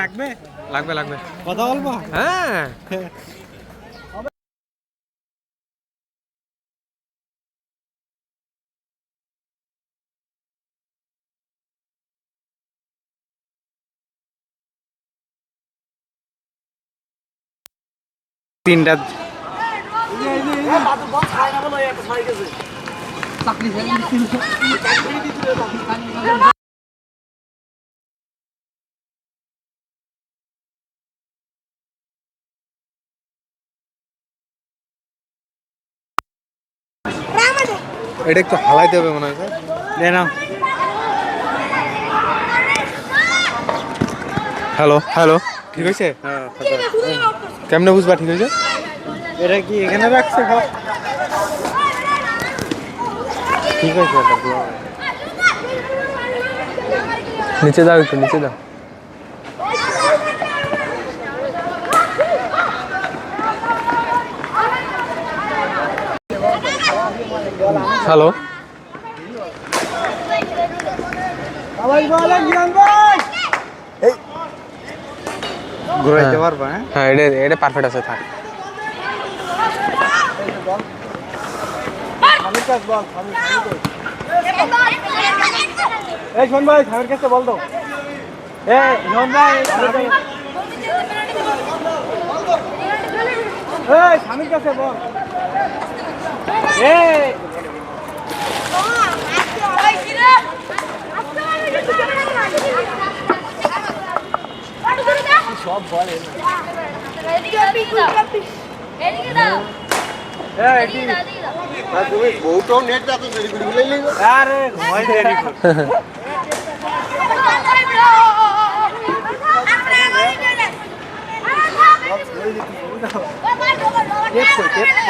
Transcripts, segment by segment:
লাগবে লাগবে লাগবে কথা বলবো হ্যাঁ তিনটা এটা একটু হালাইতে হবে মনে হয় দে নাও হ্যালো হ্যালো ঠিক হয়েছে কেমনে বুঝবা ঠিক হয়েছে এটা কি এখানে রাখছে ঠিক আছে নিচে দাও একটু নিচে দাও হ্যালো ঘুরাইতে পারবা হ্যাঁ এটা পারফেক্ট আছে থাক এই শোন ভাই স্বামীর কাছে বল দাও শোন ভাই স্বামীর কাছে বল সব বলে তুমি বউটাও নেট রাখো আরে ঘুমাই দেরি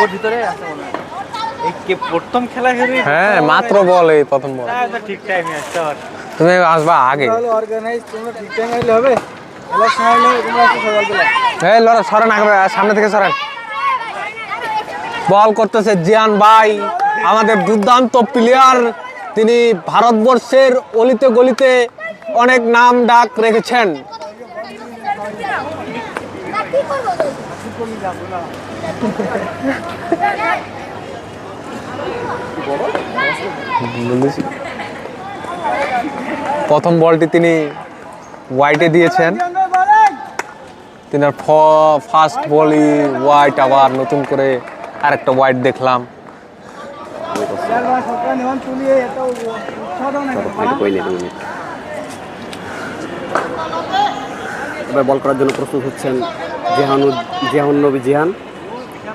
ওর ভিতরে আছে মনে হয় প্রথম খেলা খেলি হ্যাঁ মাত্র বল এই প্রথম বল ঠিক টাইমে আসতে হবে তুমি আসবা আগে অর্গানাইজ তোমরা ঠিক টাইমে আইলে হবে খেলার সময় নেই তোমরা আসো সকালবেলা এই লড়া সরেন আগে সামনে থেকে সরেন বল করতেছে জিয়ান ভাই আমাদের দুর্দান্ত প্লেয়ার তিনি ভারতবর্ষের অলিতে গলিতে অনেক নাম ডাক রেখেছেন প্রথম বলটি তিনি ওয়াইটে দিয়েছেন তিনি ফার্স্ট বলই ওয়াইট আবার নতুন করে আরেকটা ওয়াইট দেখলাম এবার বল করার জন্য প্রস্তুত হচ্ছেন জিয়াউন নবী জিহান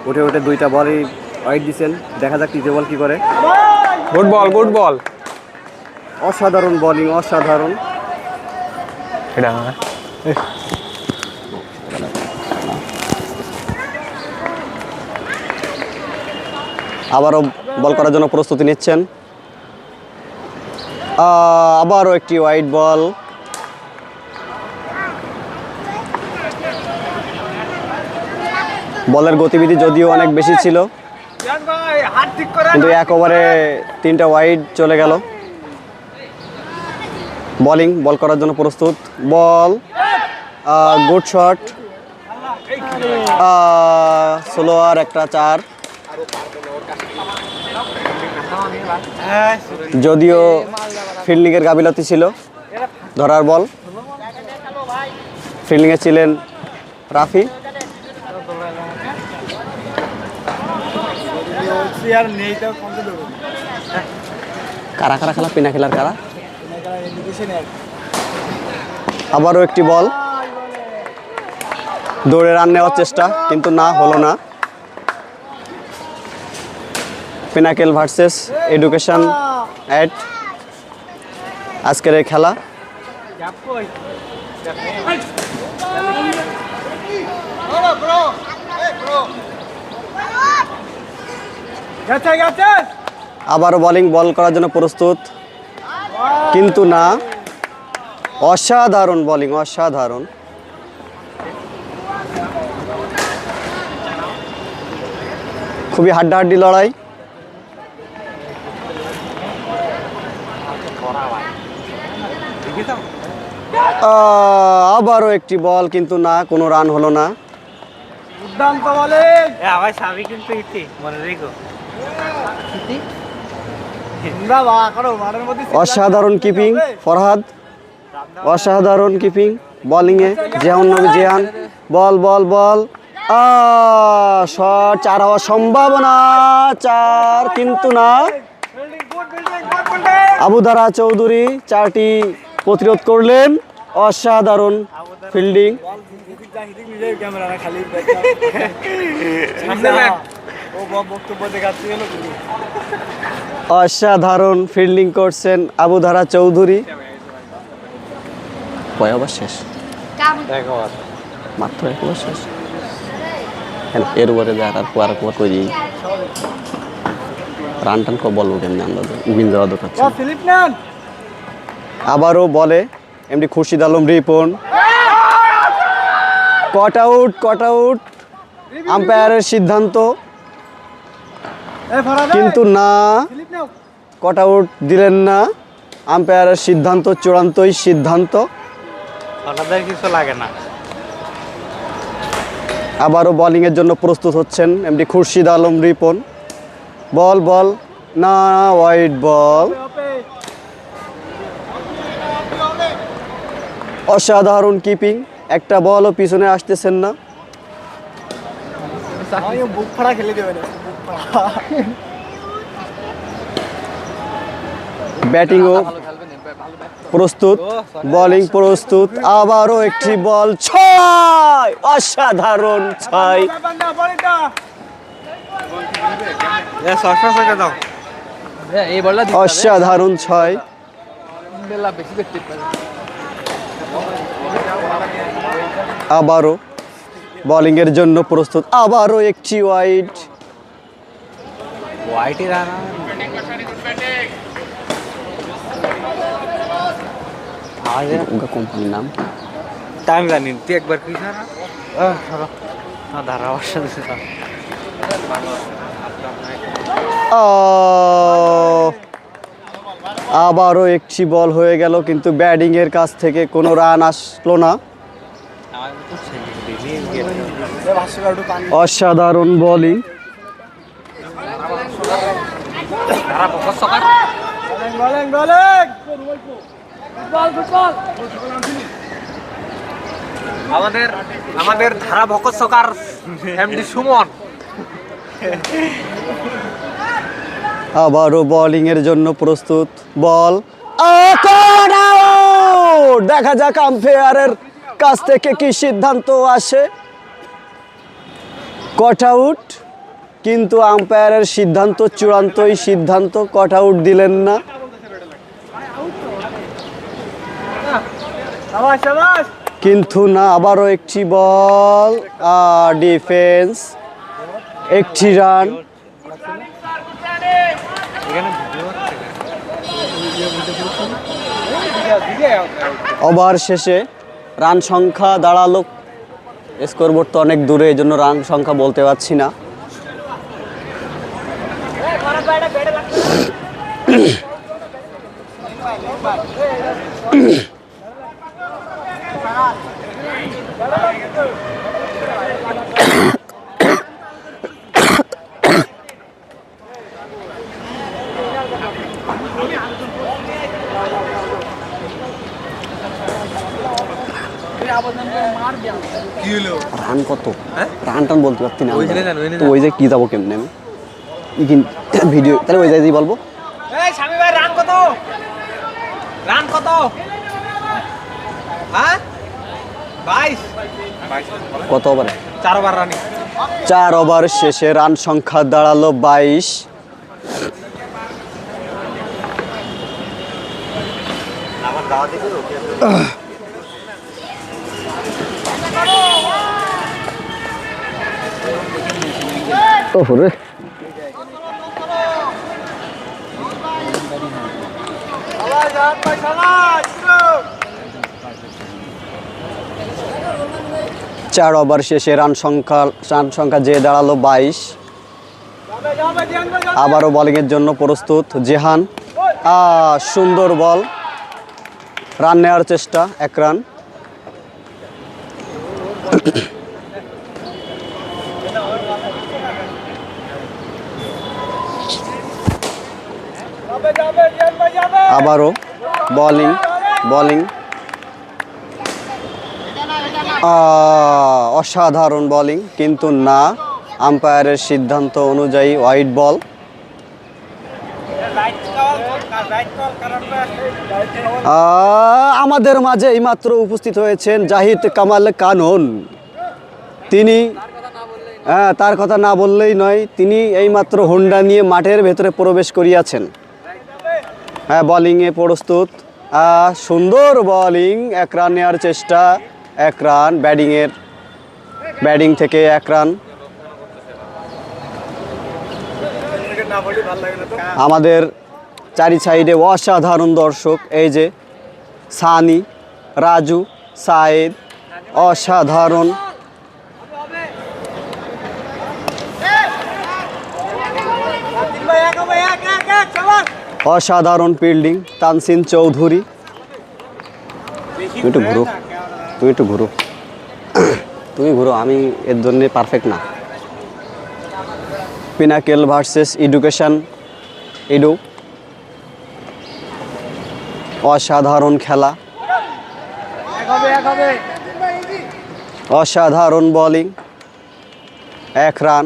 উঠে উঠে দুইটা বলই ওয়াইট দিচ্ছেন দেখা যাক তৃতীয় বল কি করে গুড বল অসাধারণ বোলিং অসাধারণ এটা আবারও বল করার জন্য প্রস্তুতি নিচ্ছেন আবারও একটি ওয়াইড বল বলের গতিবিধি যদিও অনেক বেশি ছিল কিন্তু এক ওভারে 3টা ওয়াইড চলে গেল বল করার জন্য প্রস্তুত বল গুড শট স্লোয়ার একটা 4 যদিও ফিল্ডিংয়ের গাফিলতি ছিল ধরার বল ফিল্ডিংয়ে ছিলেন রাফি কারা কারা খেলা পিনা খেলার কারা আবারও একটি বল দৌড়ে রান নেওয়ার চেষ্টা কিন্তু না হলো না পিনাকেল ভার্সেস এডুকেশন অ্যাট আজকের এই খেলা আবারও বল করার জন্য প্রস্তুত কিন্তু না অসাধারণ বোলিং অসাধারণ খুবই হাড্ডাহাড্ডি লড়াই আবারও একটি বল, কিন্তু না, কোনো রান হলো না। আমার স্বামী কিন্তু ইতি মনে রেখো। অসাধারণ কিপিং ফরহাদ, অসাধারণ কিপিং। বোলিংয়ে জিয়াউন নবী জিয়ান, বল বল বল, শট, 4 হওয়ার সম্ভাবনা, 4, কিন্তু না। আবু দারা চৌধুরী 4টি প্রতিরোধ করলেন। অসাধারণ ফিল্ডিং। অসাধারণ ফিল্ডিং করছেন আবু ধারা চৌধুরী। কয় ওভার শেষ? মাত্র 1 ওভার শেষ। এর উপরে যা আর কোয়ার করি রান টান বলবো কেমনি আমরা উইন দেওয়া দরকার। আবারও বলে MD Khurshid Alam Ripon. Caught out, caught out, আম্পায়ারের সিদ্ধান্ত, কিন্তু না, কট আউট দিলেন না। আম্পায়ারের সিদ্ধান্ত চূড়ান্তই সিদ্ধান্ত। কিছু লাগে না। আবারও বোলিংয়ের জন্য প্রস্তুত হচ্ছেন এমডি খুরশিদ আলম রিপন। বল বল, না, ওয়াইড বল। অসাধারণ কিপিং, একটা বলও পিছনে আসতেছেন না। ব্যাটিংও প্রস্তুত, বোলিং প্রস্তুত। আবারও একটি বল, 6, অসাধারণ 6। অসাধারণ 6। আবারও বোলিংয়ের জন্য প্রস্তুত, আবারও একটি ওয়াইড। কোম্পানির নাম আমি জানি, তুই একবার কি ধারা আবারও একটি বল হয়ে গেল, কিন্তু ব্যাটিং এর কাছ থেকে কোনো রান আসলো না। অসাধারণ বোলিং। আমাদের ধারা ভকত সকার এমডি সুমন। আবারও বোলিং এর জন্য প্রস্তুত, বল, দেখা যাক আম্পায়ারের কাছ থেকে কি সিদ্ধান্ত আসে। কট আউট, কিন্তু আম্পায়ারের সিদ্ধান্ত চূড়ান্তই সিদ্ধান্ত, কট আউট দিলেন না। কিন্তু না, আবারও একটি বল, ডিফেন্স, একটি রান। ওভার শেষে রান সংখ্যা দাঁড়ালো, স্কোরবোর্ড তো অনেক দূরে, এই জন্য রান সংখ্যা বলতে পারছি না। রান কত, রান টান বলতে পারছি না তো, ওই যে কি যাবো কেমনে আমি ভিডিও, তাহলে ওই জায়গায় বলবো। রান কত, রান কত? কত ওভারে? 4 ওভার রানিং। 4 ওভার শেষে রান সংখ্যা দাঁড়ালো 22। ওরে 4 ওভার শেষে রান সংখ্যা যে দাঁড়ালো 22। আবারও বোলিংয়ের জন্য প্রস্তুত জেহান, সুন্দর বল, রান নেওয়ার চেষ্টা, 1 রান। আবারও বোলিং অসাধারণ বোলিং, কিন্তু না, আম্পায়ারের সিদ্ধান্ত অনুযায়ী হোয়াইট বল। আমাদের মাঝে এইমাত্র উপস্থিত হয়েছেন জাহিদ কামাল কানন। তিনি তার কথা না বললেই নয়, তিনি এইমাত্র হোন্ডা নিয়ে মাঠের ভেতরে প্রবেশ করিয়াছেন। হ্যাঁ, বোলিংয়ে প্রস্তুত, সুন্দর বোলিং, 1 রান নেওয়ার চেষ্টা, 1 রান। ব্যাটিং থেকে 1 রান। আমাদের চারি সাইডে অসাধারণ দর্শক, এই যে সানি, রাজু, সাইদ, অসাধারণ। অসাধারণ ফিল্ডিং, তানসিন চৌধুরী। তুমি একটু ঘুরো, তুমি ঘুরো, আমি এর জন্য পারফেক্ট না। পিনাকেল ভার্সেস এডুকেশন এডু, অসাধারণ খেলা, অসাধারণ বোলিং, 1 রান।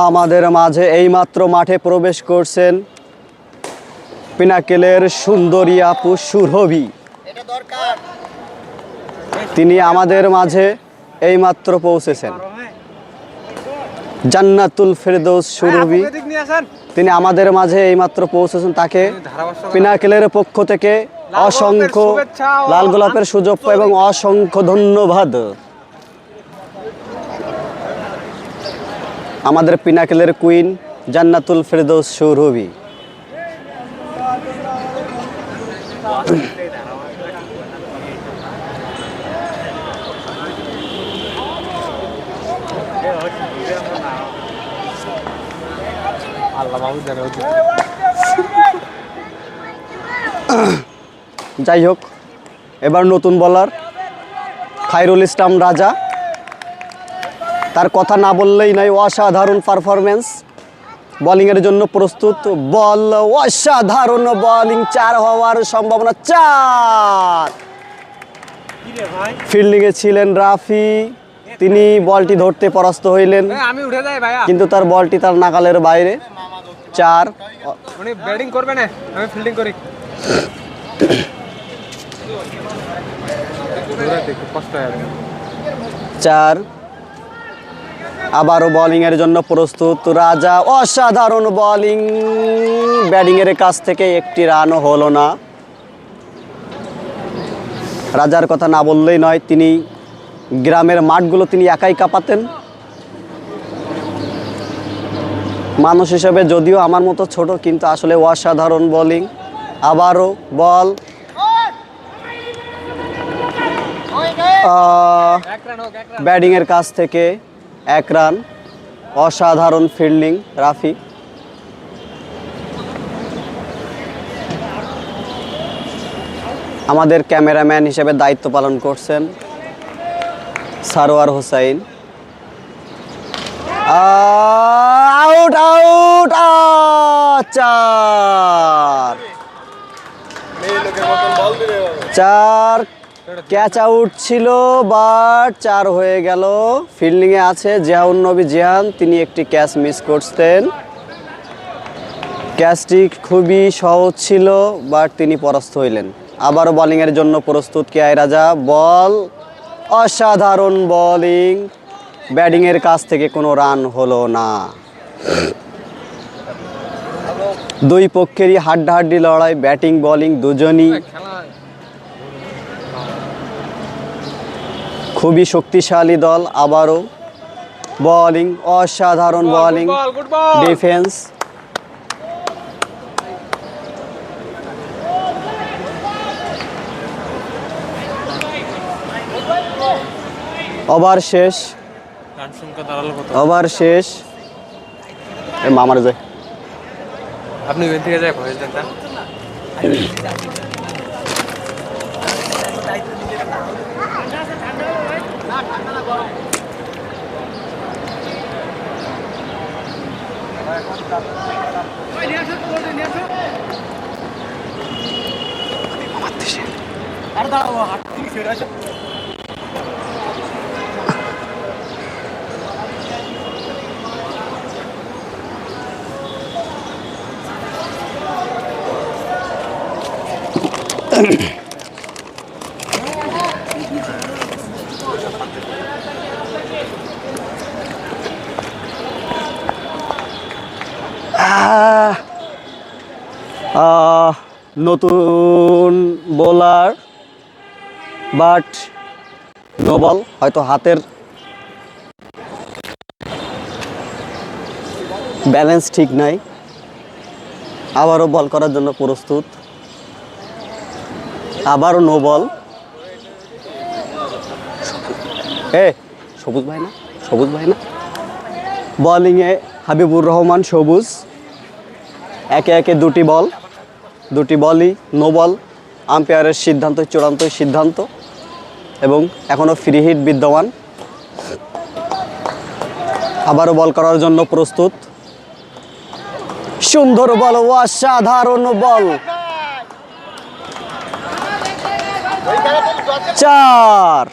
আমাদের মাঝে এইমাত্র মাঠে প্রবেশ করছেন পিনাকেলের সুন্দরী আপু সুরভি। তিনি আমাদের মাঝে এইমাত্র পৌঁছেছেন। জান্নাতুল ফেরদৌস সুরভি, তিনি আমাদের মাঝে এইমাত্র পৌঁছেছেন। তাকে পিনাকেলের পক্ষ থেকে অসংখ্য লাল গোলাপের সুযোগ এবং অসংখ্য ধন্যবাদ। আমাদের পিনাকেলের কুইন জান্নাতুল ফেরদৌস সুরভি। যাই হোক, এবার নতুন বোলার খায়রুল ইসলাম রাজা, তার কথা না বললেই নয়, অসাধারণ পারফরমেন্স, বোলিংয়ের জন্য প্রস্তুত। বল, অসাধারণ বোলিং, 4 হওয়ার সম্ভাবনা, 4। ফিল্ডিংয়ে ছিলেন রাফি, তিনি বলটি ধরতে পরাস্ত হইলেন, কিন্তু তার বলটি তার নাগালের বাইরে, 4। উনি ব্যাটিং করবে না, আমি ফিল্ডিং করি। কষ্ট হয় 4। আবারও বোলিংয়ের জন্য প্রস্তুত রাজা, অসাধারণ বোলিং, ব্যাটিংয়ের কাছ থেকে 1টি রানও হলো না। রাজার কথা না বললেই নয়, তিনি গ্রামের মাঠগুলো তিনি একাই কাঁপাতেন। মানুষ হিসেবে যদিও আমার মতো ছোট, কিন্তু আসলে অসাধারণ বোলিং। আবারও বল, ব্যাটিংয়ের কাছ থেকে 1 রান, অসাধারণ ফিল্ডিং রাফি। আমাদের ক্যামেরাম্যান হিসেবে দায়িত্ব পালন করছেন Sarwar Hossain. Out, 4 catch out ছিল, বাট 4 হয়ে গেল। ফিল্ডিংয়ে আছে জিয়াউন নবী জিয়ান, তিনি একটি ক্যাচ মিস করতেন। ক্যাচটি খুবই সহজ ছিল, বাট তিনি পরাস্ত হইলেন। আবারও বোলিংয়ের জন্য প্রস্তুত কেআই রাজা, বল, অসাধারণ বোলিং, ব্যাটিংয়ের কাছ থেকে কোনো রান হলো না। দুই পক্ষেরই হাড্ডাহাড্ডি লড়াই, ব্যাটিং বোলিং দুজনই খুবই শক্তিশালী দল। আবারও বোলিং, অসাধারণ বোলিং, ডিফেন্স। ওভার শেষ, রান সংখ্যা দাঁড়ালো কত? ওভার শেষ। মামার যায় আপনি ওখান থেকে যায় ভয়েস দেনটা। নতুন বোলার, বাট নো বল। হয়তো হাতের ব্যালেন্স ঠিক নাই। আবারও বল করার জন্য প্রস্তুত, আবারও নো বল। সবুজ ভাই না, সবুজ ভাই না। বোলিংয়ে হাবিবুর রহমান সবুজ। একে একে দুটি বলই নো বল। আম্পায়ারের সিদ্ধান্ত চূড়ান্ত সিদ্ধান্ত এবং এখনও ফ্রি হিট বিদ্যমান। আবারও বল করার জন্য প্রস্তুত। সুন্দর বল, অসাধারণ বল। 4।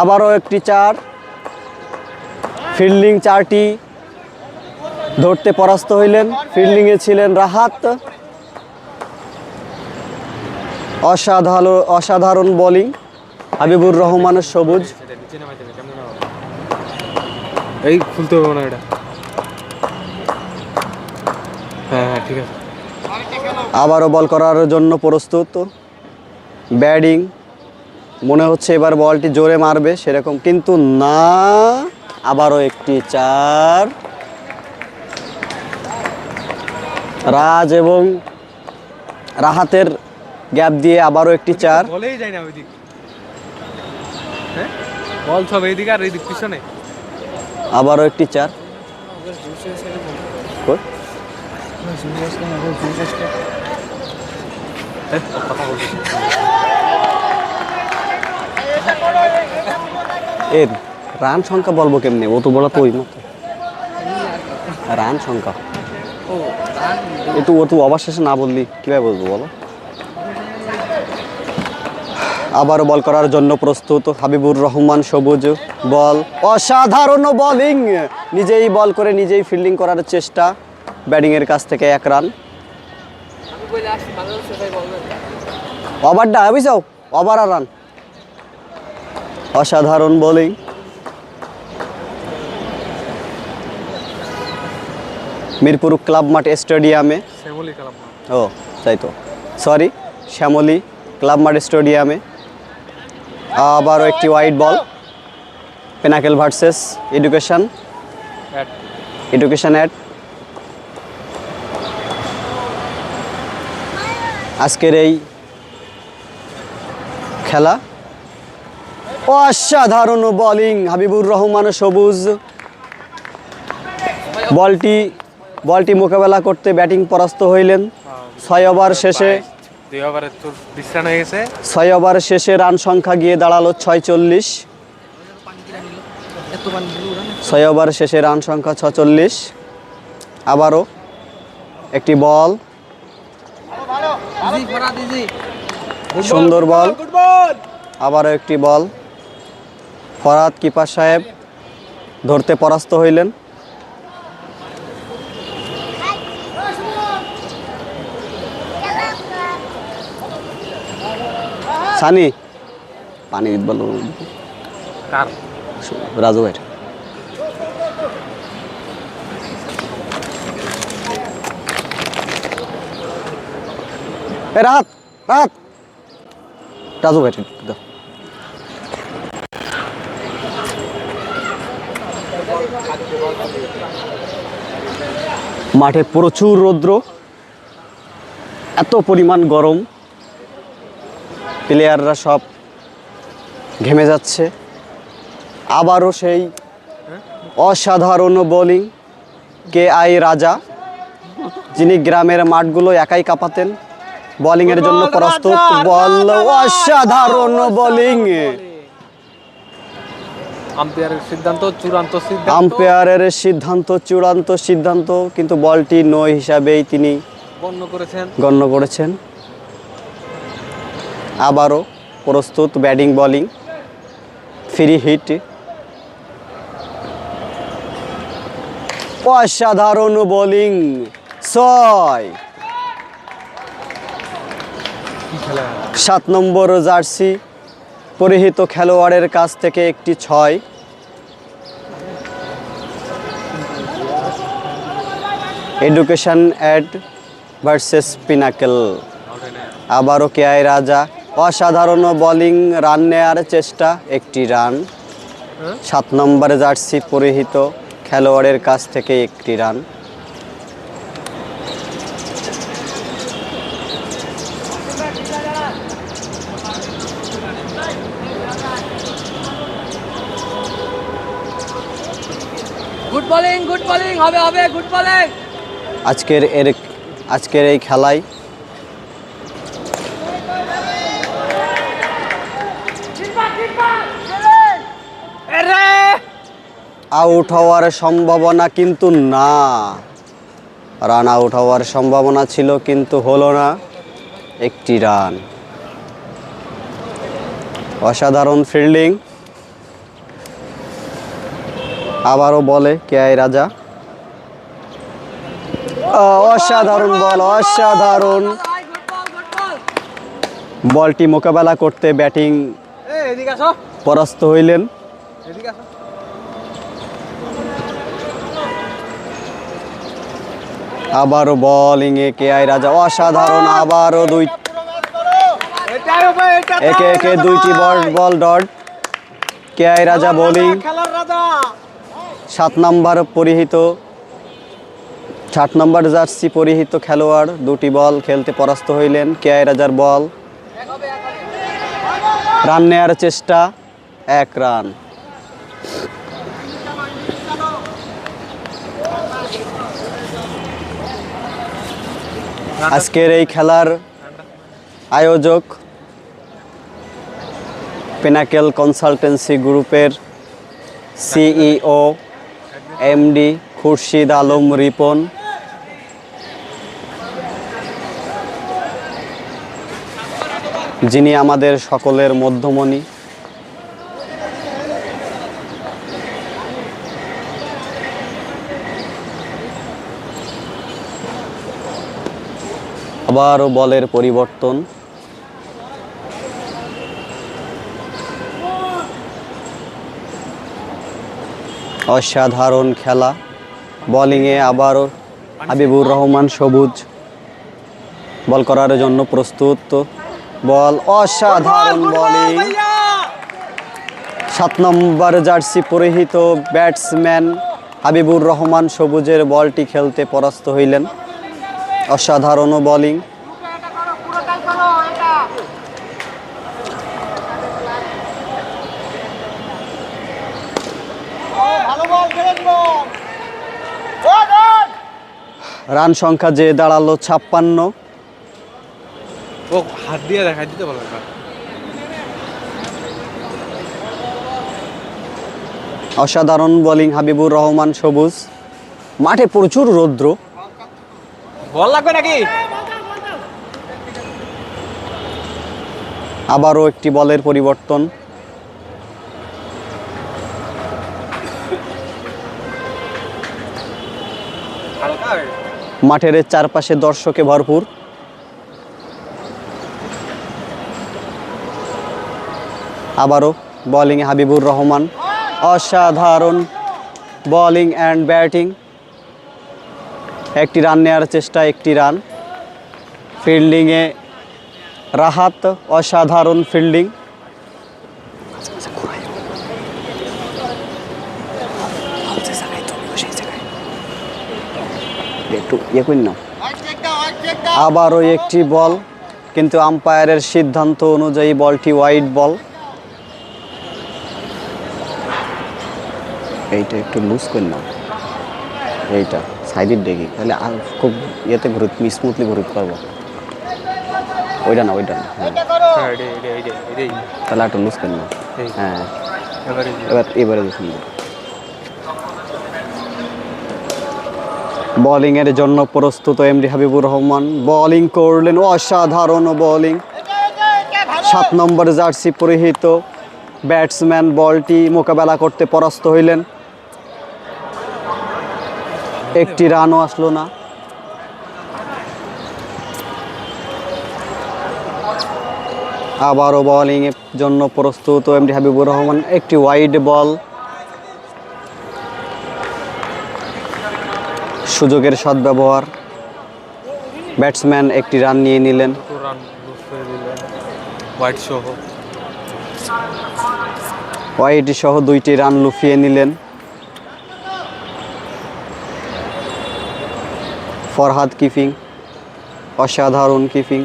আবারও একটি 4। ফিল্ডিং 4টি ধরতে পরাস্ত হইলেন। ফিল্ডিংয়ে ছিলেন রাহাত। অসাধারণ বোলিং হাবিবুর রহমানের সবুজ। এই খুলতে হবে না এটা। হ্যাঁ ঠিক আছে। আবারও বল করার জন্য প্রস্তুত। ব্যাটিং মনে হচ্ছে এবার বলটি জোরে মারবে সেরকম, কিন্তু না। আবারও একটি 4। রাজ এবং রাহাতের গ্যাপ দিয়ে আবারও একটি 4। বলেই যায় না ওইদিক। হ্যাঁ বল সব এইদিকে আর এইদিক পিছনে। আবারও একটি 4। এর রান সংখ্যা বলবো কেমনে? ও তো বলা তো ওই মতো রান সংখ্যা। ও তো অবশেষে না বললি কিভাবে বলবো বলো? আবারও বল করার জন্য প্রস্তুত হাবিবুর রহমান সবুজ। বল, অসাধারণ বোলিং। নিজেই বল করে নিজেই ফিল্ডিং করার চেষ্টা। ব্যাটিংয়ের কাছ থেকে 1 রান। ওভারটা বুঝাও, ওভার আর রান। অসাধারণ বোলিং। মিরপুর ক্লাব মাঠ স্টেডিয়ামে, শ্যামলী ক্লাব মাঠ। ও তাই তো, সরি, শ্যামলী ক্লাব মাঠ স্টেডিয়ামে আবারও একটি wide ball. Pinnacle versus education at. আজকের এই খেলা। অসাধারণ বোলিং হাবিবুর রহমান সবুজ। বলটি মোকাবেলা করতে ব্যাটিং পরাস্ত হইলেন। 6 ওভার শেষে 2 ওভারে তোর বিশ্রাম হয়ে গেছে। 6 ওভার শেষে রান সংখ্যা গিয়ে দাঁড়ালো 46। 6 ওভার শেষে রান সংখ্যা 46। আবারও একটি বল, সুন্দর বল। আবারও একটি বল। ফরহাদ কিপার সাহেব ধরতে পরাস্ত হইলেন। সানি পানি বল রাজু ভাই। রাত রাজু ভাই মাঠে প্রচুর রৌদ্র, এত পরিমাণ গরম, প্লেয়াররা সব ঘেমে যাচ্ছে। আবারও সেই অসাধারণ বোলিং KI রাজা, যিনি গ্রামের মাঠগুলো একাই কাঁপাতেন, বোলিংয়ের জন্য প্রস্তুত। বল, অসাধারণ বোলিং। আম্পায়ারের সিদ্ধান্ত চূড়ান্ত সিদ্ধান্ত। আম্পায়ারের সিদ্ধান্ত চূড়ান্ত সিদ্ধান্ত, কিন্তু বলটি নো হিসাবেই তিনি গণ্য করেছেন। আবারও প্রস্তুত ব্যাটিং বোলিং, ফ্রি হিট। অসাধারণ বোলিং, 6। 7 নম্বর জার্সি পরিহিত খেলোয়াড়ের কাছ থেকে একটি 6। Education add versus Pinnacle. আবারও KI রাজা, অসাধারণ বোলিং, রান নেয়ার চেষ্টা, একটি রান। 7 নম্বর জার্সি পরিহিত খেলোয়াড়ের কাছ থেকে একটি রান। গুড বোলিং হবে গুড বোলিং। আজকের এই খেলায় আউট হওয়ার সম্ভাবনা কিন্তু না, রান আউট হওয়ার সম্ভাবনা ছিল কিন্তু হলো না, একটি রান। অসাধারণ ফিল্ডিং। আবারও বলে KI রাজা, অসাধারণ বল, অসাধারণ। বলটি মোকাবেলা করতে ব্যাটিং পরাস্ত হইলেন। আবারও বোলিংয়ে KI রাজা, অসাধারণ। আবারও একে একে 2টি বল ডট। KI রাজা বোলিং। 7 নম্বর জার্সি পরিহিত খেলোয়াড় 2টি বল খেলতে পরাস্ত হইলেন। KI রাজার বল, রান নেয়ার চেষ্টা, 1 রান। আজকের এই খেলার আয়োজক পিনাকেল কনসালটেন্সি গ্রুপের CEO MD খুরশিদ আলম রিপন। যিনি আমাদের সকলের মধ্যমণি। আবারও বলের পরিবর্তন। অসাধারণ খেলা। বোলিংয়ে আবারও হাবিবুর রহমান সবুজ বল করার জন্য প্রস্তুত। বল, অসাধারণ বোলিং। 7 নম্বর জার্সি পরিহিত ব্যাটসম্যান হাবিবুর রহমান সবুজের বলটি খেলতে পরাস্ত হইলেন। অসাধারণ বোলিং। রান সংখ্যা যে দাঁড়ালো 56। হাত দিয়ে দেখাই দিতে বলো। অসাধারণ বোলিং হাবিবুর রহমান সবুজ। মাঠে প্রচুর রৌদ্র। বল লাগবে নাকি? আবারও একটি বলের পরিবর্তন। মাঠের চারপাশে দর্শকে ভরপুর। আবারও বোলিংয়ে হাবিবুর রহমান, অসাধারণ বোলিং অ্যান্ড ব্যাটিং। একটি রান নেওয়ার চেষ্টা, একটি রান। ফিল্ডিংয়ে রাহাত, অসাধারণ ফিল্ডিং। একটু ইয়ে করি না, আবারও একটি বল, কিন্তু আম্পায়ারের সিদ্ধান্ত অনুযায়ী বলটি ওয়াইড বল। এইটা একটু লুজ করে নাও, এইটা সাইডের দিকে, তাহলে আর খুব ইয়েতে ঘুরত স্মুথলি ঘুরতে পারবো। ওইটা না, ওইটা না, হ্যাঁ, তাহলে একটু লুজ করে নাও। হ্যাঁ, এবারে সুন্দর। বোলিংয়ের জন্য প্রস্তুত এমডি হাবিবুর রহমান। বোলিং করলেন, অসাধারণ বোলিং। 7 নম্বর জার্সি পরিহিত ব্যাটসম্যান বলটি মোকাবেলা করতে পরাস্ত হইলেন। একটি রানও আসলো না। আবারও বোলিংয়ের জন্য প্রস্তুত এমডি হাবিবুর রহমান। একটি ওয়াইড বল, সুযোগের সদ্ব্যবহার। ব্যাটসম্যান একটি রান নিয়ে নিলেন। ওয়াইড সহ 2টি রান লুফিয়ে নিলেন। ফরহাদ কিপিং, অসাধারণ কিপিং।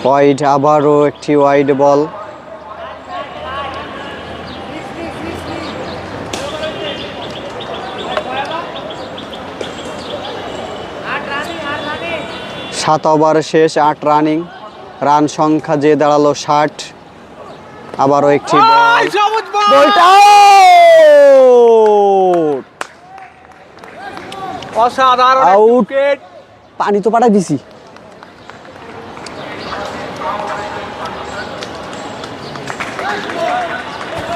ওয়াইড, আবারও একটি ওয়াইড বল। সাত ওভার শেষ, 8 রানিং। রান সংখ্যা যে দাঁড়ালো 60। আবারও একটি বলটা অসাধারণ আউট। উইকেট। পানি তো পাঠাই দিছি।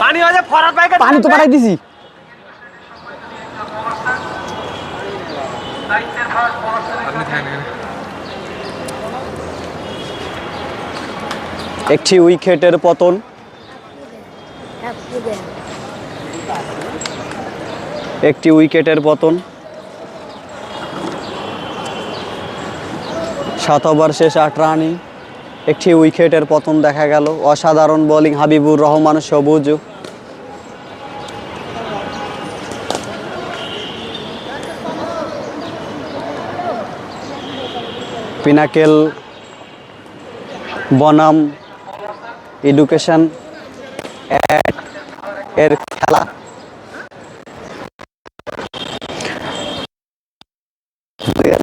পানি হয়েছে ফরাদ ভাইকে, পানি তো পাঠাই দিছি। একটি উইকেটের পতন। একটি উইকেটের পতন। 7 ওভার শেষ, 8 রানই। একটি উইকেটের পতন দেখা গেল। অসাধারণ বোলিং হাবিবুর রহমান সবুজ। পিনাকেল বনাম এডুকেশন এর খেলা।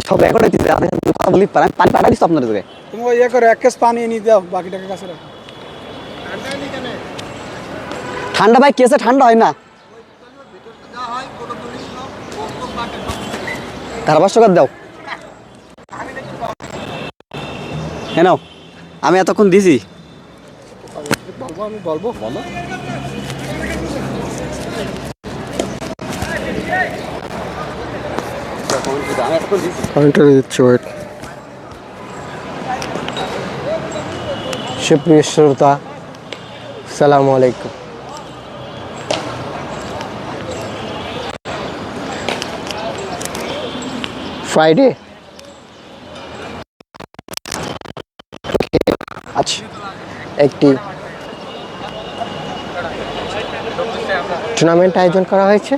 সব রেকর্ড হইতেছে, আমি কথা বলি, পানি পাঠাই দিচ্ছি আপনার জায়গায়। তুমি ইয়ে করো, 1 কেস পানি নিয়ে দাও, বাকিটাকে কাছে রাখো। ঠান্ডা ভাই কেসে ঠান্ডা হয় না, ধারাভাষ্য দাও। হ্যাঁ নাও, আমি এতক্ষণ দিছি। বলবো, আমি বলবো, বলো। দিচ্ছি, ওয়েট। সুপ্রিয় শ্রোতা, সালামু আলাইকুম। ফ্রাইডে আচ্ছা, একটি টুর্নামেন্ট আয়োজন করা হয়েছে।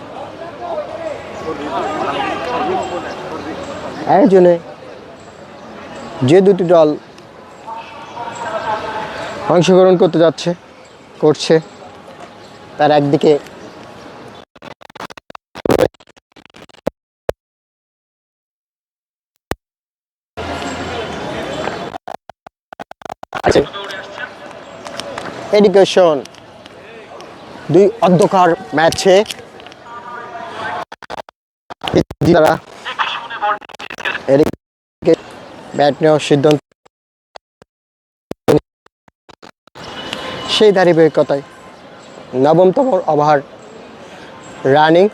আয়োজনে যে দুটি দল অংশগ্রহণ করছে তার একদিকে আছে এডুকেশন। 2 অন্ধকার ম্যাচে যারা ব্যাট নেওয়ার সিদ্ধান্ত, সেই ধারাবাহিকতায় 9তম ওভার রানিং।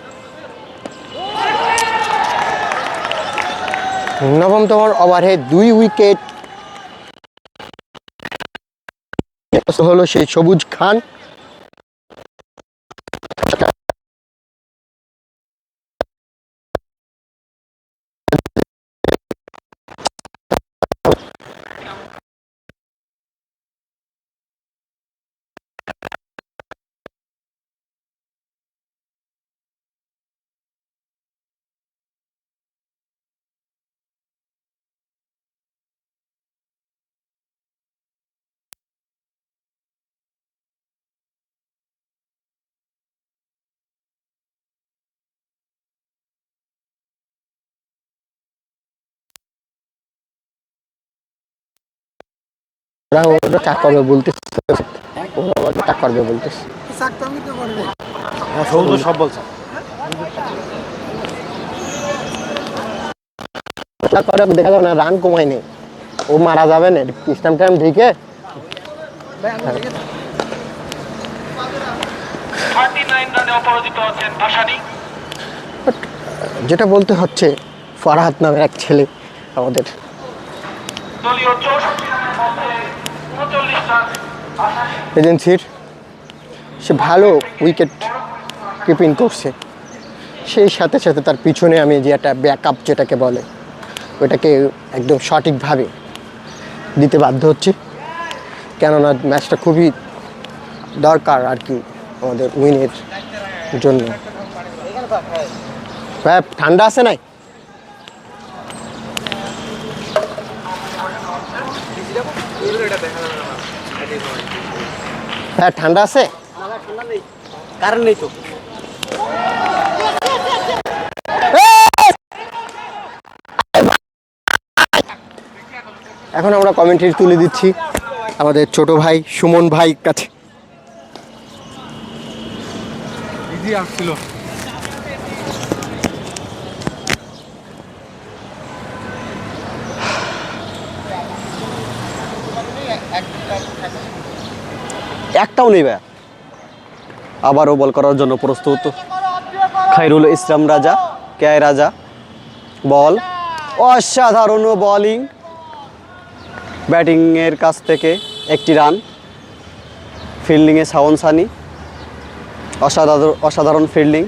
9তম ওভারে 2 উইকেট হলো সেই সবুজ খান। ওরা চাক করবে বলতেছে, ওরা চাক করবে বলতেছে। হ্যাঁ সবুজ সব বলছে। চাক করে দেখা যাবে না, রান কমায়নি, ও মারা যাবে না স্টাম্প টাইম ঢেকে। যেটা বলতে হচ্ছে, ফারহাদ নামের এক ছেলে আমাদের এজেন্সির, সে ভালো উইকেট কিপিং করছে। সেই সাথে সাথে তার পিছনে আমি যে একটা ব্যাকআপ যেটাকে বলে, ওইটাকে একদম সঠিকভাবে দিতে বাধ্য হচ্ছি, কেননা ম্যাচটা খুবই দরকার আর কি আমাদের উইনের জন্য। ভাই ঠান্ডা আছে নাই? হ্যাঁ ঠান্ডা আছে, কারণ নেই তো। এখন আমরা কমেন্ট্রি তুলে দিচ্ছি আমাদের ছোট ভাই সুমন ভাই কাছে। ইজি আসছিল। একটাও নেই ভাইয়া। আবারও বল করার জন্য প্রস্তুত খায়রুল ইসলাম রাজা, কে রাজা। বল, অসাধারণ বোলিং, ব্যাটিংয়ের কাছ থেকে একটি রান, ফিল্ডিংয়ে শাওন সানি, অসাধারণ ফিল্ডিং।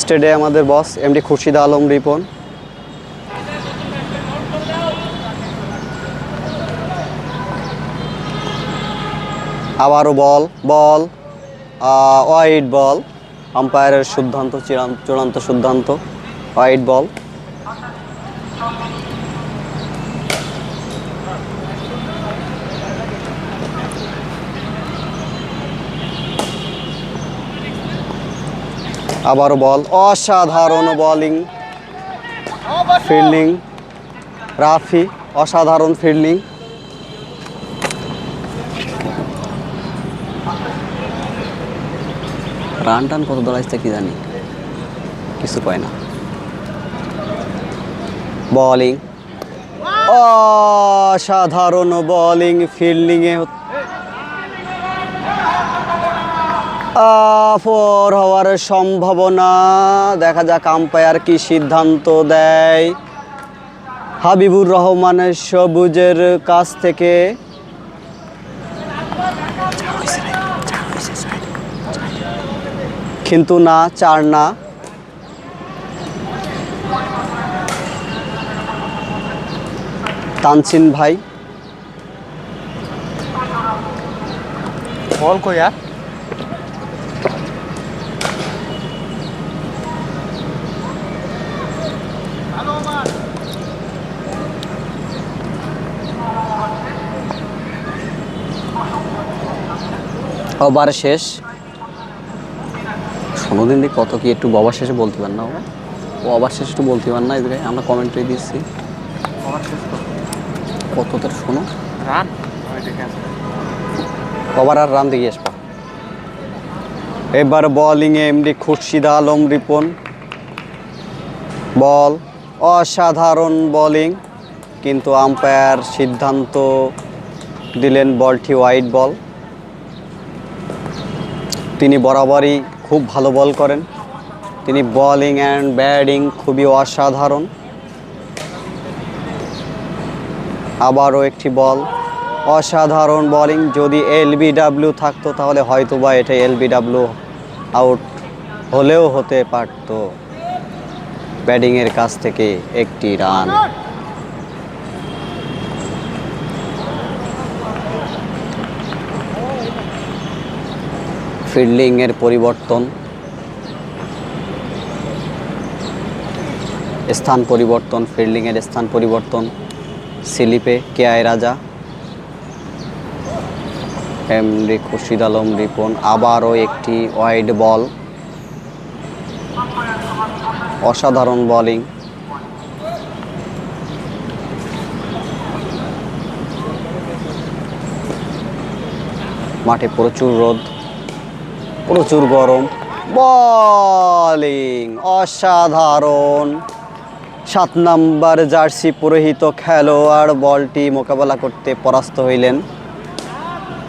স্টেডে আমাদের বস এমডি খুরশিদ আলম রিপন। আবারও বল ওয়াইড বল, আম্পায়ারের সিদ্ধান্ত, চূড়ান্ত সিদ্ধান্ত ওয়াইড বল। আবারও বল, অসাধারণ বোলিং, ফিল্ডিং রাফি, অসাধারণ ফিল্ডিং। রান টান কত দৌড়াইছে কি জানি, কিছু কয় না। বোলিং, অসাধারণ বোলিং, ফিল্ডিংয়ে ফোর হওয়ার সম্ভাবনা। দেখা যাক আম্পায়ার কি সিদ্ধান্ত দেয়। হাবিবুর রহমানের সবুজের কাছ থেকে কিন্তু না, 4 না। তানসিন ভাই, বল কই আর ওভার শেষ। শোনোদিন দিক কত কি একটু ওভার শেষে বলতে পার না, ও ওভার শেষে একটু বলতে পার না, এদিকে আমরা কমেন্টে দিচ্ছি কত তোর শোনো রান দেখে ওভার আর রান দিয়ে আসবা। এবার বোলিংয়ে এমডি খুরশিদ আলম রিপন। বল, অসাধারণ বোলিং, কিন্তু আম্পায়ার সিদ্ধান্ত দিলেন বলটি ওয়াইড বল। তিনি বরাবরই খুব ভালো বল করেন, তিনি বোলিং অ্যান্ড ব্যাটিং খুবই অসাধারণ। আবারও একটি বল, অসাধারণ বোলিং। যদি এলবিডব্লিউ থাকতো তাহলে হয়তো বা এটা এলবিডব্লিউ আউট হলেও হতে পারত। ব্যাটিংয়ের কাছ থেকে একটি রান। ফিল্ডিংয়ের পরিবর্তন, স্থান পরিবর্তন, ফিল্ডিংয়ের স্থান পরিবর্তন। স্লিপে কে রাজা, এমডি খুরশিদ আলম রিপন। আবারও একটি ওয়াইড বল, অসাধারণ বোলিং। মাঠে প্রচুর রোদ, প্রচুর গরম। বোলিং অসাধারণ। 7 নাম্বার জার্সি পরিহিত খেলোয়াড় বলটি মোকাবেলা করতে পরাস্ত হইলেন।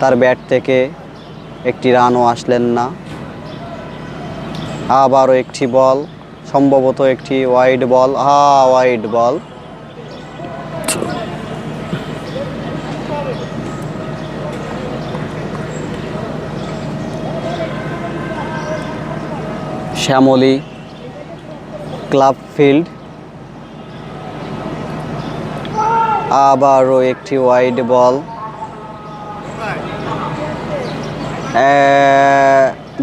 তার ব্যাট থেকে একটি রানও আসলেন না। আবারও একটি বল, সম্ভবত একটি wide ball. Wide ball. Shyamoli club field. আবারও একটি ওয়াইড বল।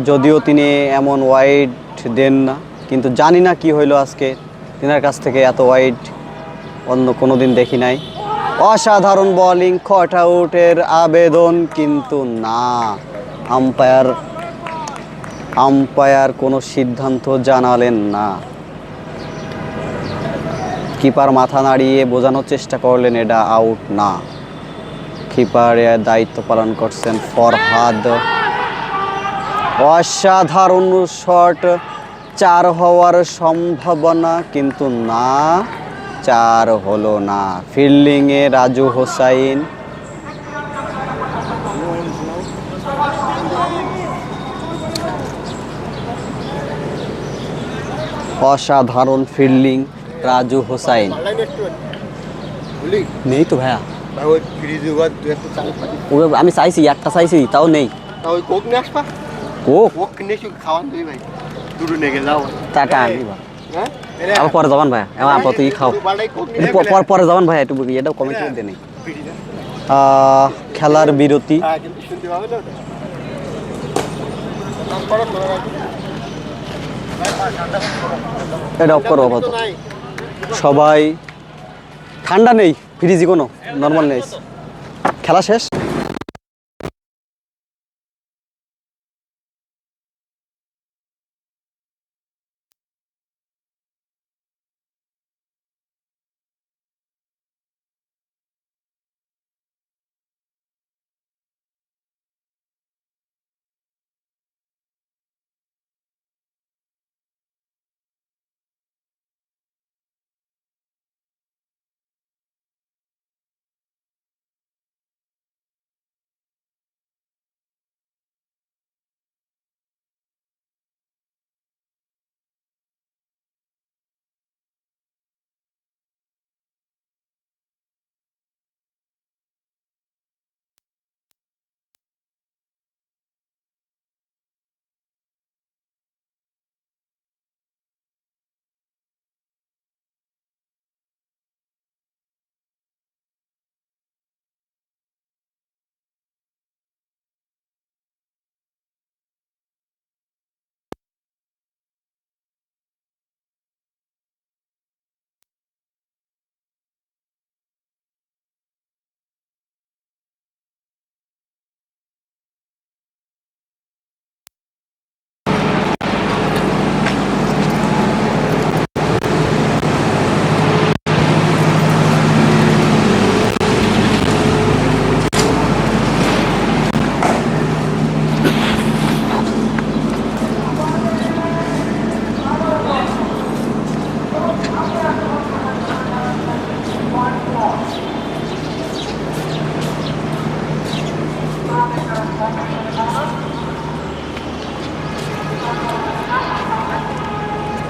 যদিও তিনি এমন ওয়াইড দেন না, কিন্তু জানি না কি হইলো আজকে তিনার কাছ থেকে এত ওয়াইড অন্য কোনো দিন দেখি নাই। অসাধারণ বোলিং, কাট আউটের আবেদন, কিন্তু না, আম্পায়ার কোনো সিদ্ধান্ত জানালেন না। কিপার মাথা নাড়িয়ে বোঝানোর চেষ্টা করলেন এটা আউট না। কিপারের দায়িত্ব পালন করছেন ফরহাদ। অসাধারণ শট, 4 হওয়ার সম্ভাবনা, কিন্তু না, 4 হলো না। ফিল্ডিংয়ে রাজু হোসাইন। অসাধারণ ফিল্ডিং রাজু হোসাইন। নেই তো ভাইয়া, আমি চাইছি, একটা চাইছি, তাও নেই। টাটা আনবি আবার পরে যাবান ভাইয়া, এবার আপাতত ই খাও, পরে যাবান ভাইয়া, একটু এটাও কমেন্ট করে দেন। খেলার বিরতি। এটা অফ করো আপাতত। সবাই ঠান্ডা নেই, ফ্রিজি কোনো নর্মাল নেই। খেলা শেষ।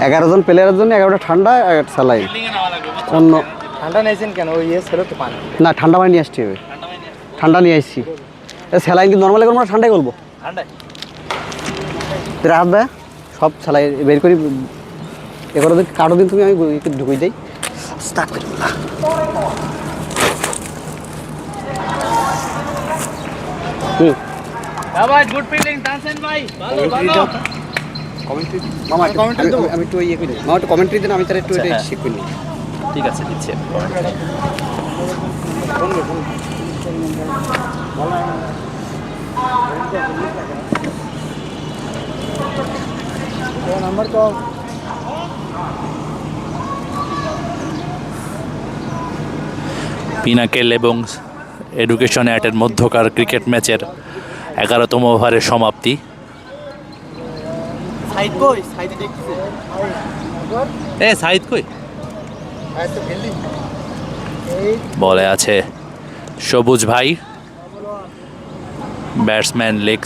এগারো জন প্লেয়ারের জন্য 11টা ঠান্ডা, 1টা স্যালাইন। অন্য ঠান্ডা নিয়েছেন কেন? ওই ছিল তো পানি। না, ঠান্ডা পানি নিয়ে আসতে হবে। ঠান্ডা নিয়ে আসছি। স্যালাইন কি নর্মালি করবো না ঠান্ডাই করবো? ঠান্ডায় রাত দেয় সব স্যালাই বের করি। 11 দিন কাটো দিন তুমি, আমি ঢুকিয়ে দিই। গুড ফিল্ডিং তানসেন ভাই, ভালো ভালো। মামা আমি একটু ইয়ে করি, মামা একটু কমেন্ট্রি দেন, আমি তাহলে একটু এটা শিখ করি। ঠিক আছে, দিচ্ছি। নাম্বার তো পিনাকেল এবং এডুকেশন অ্যাটের মধ্যকার ক্রিকেট ম্যাচের 11তম ওভারের সমাপ্তি। সাইড কই সাইডে দেখতেছে সাইদ কই? বলে আছে সবুজ ভাই, ব্যাটসম্যান লেগ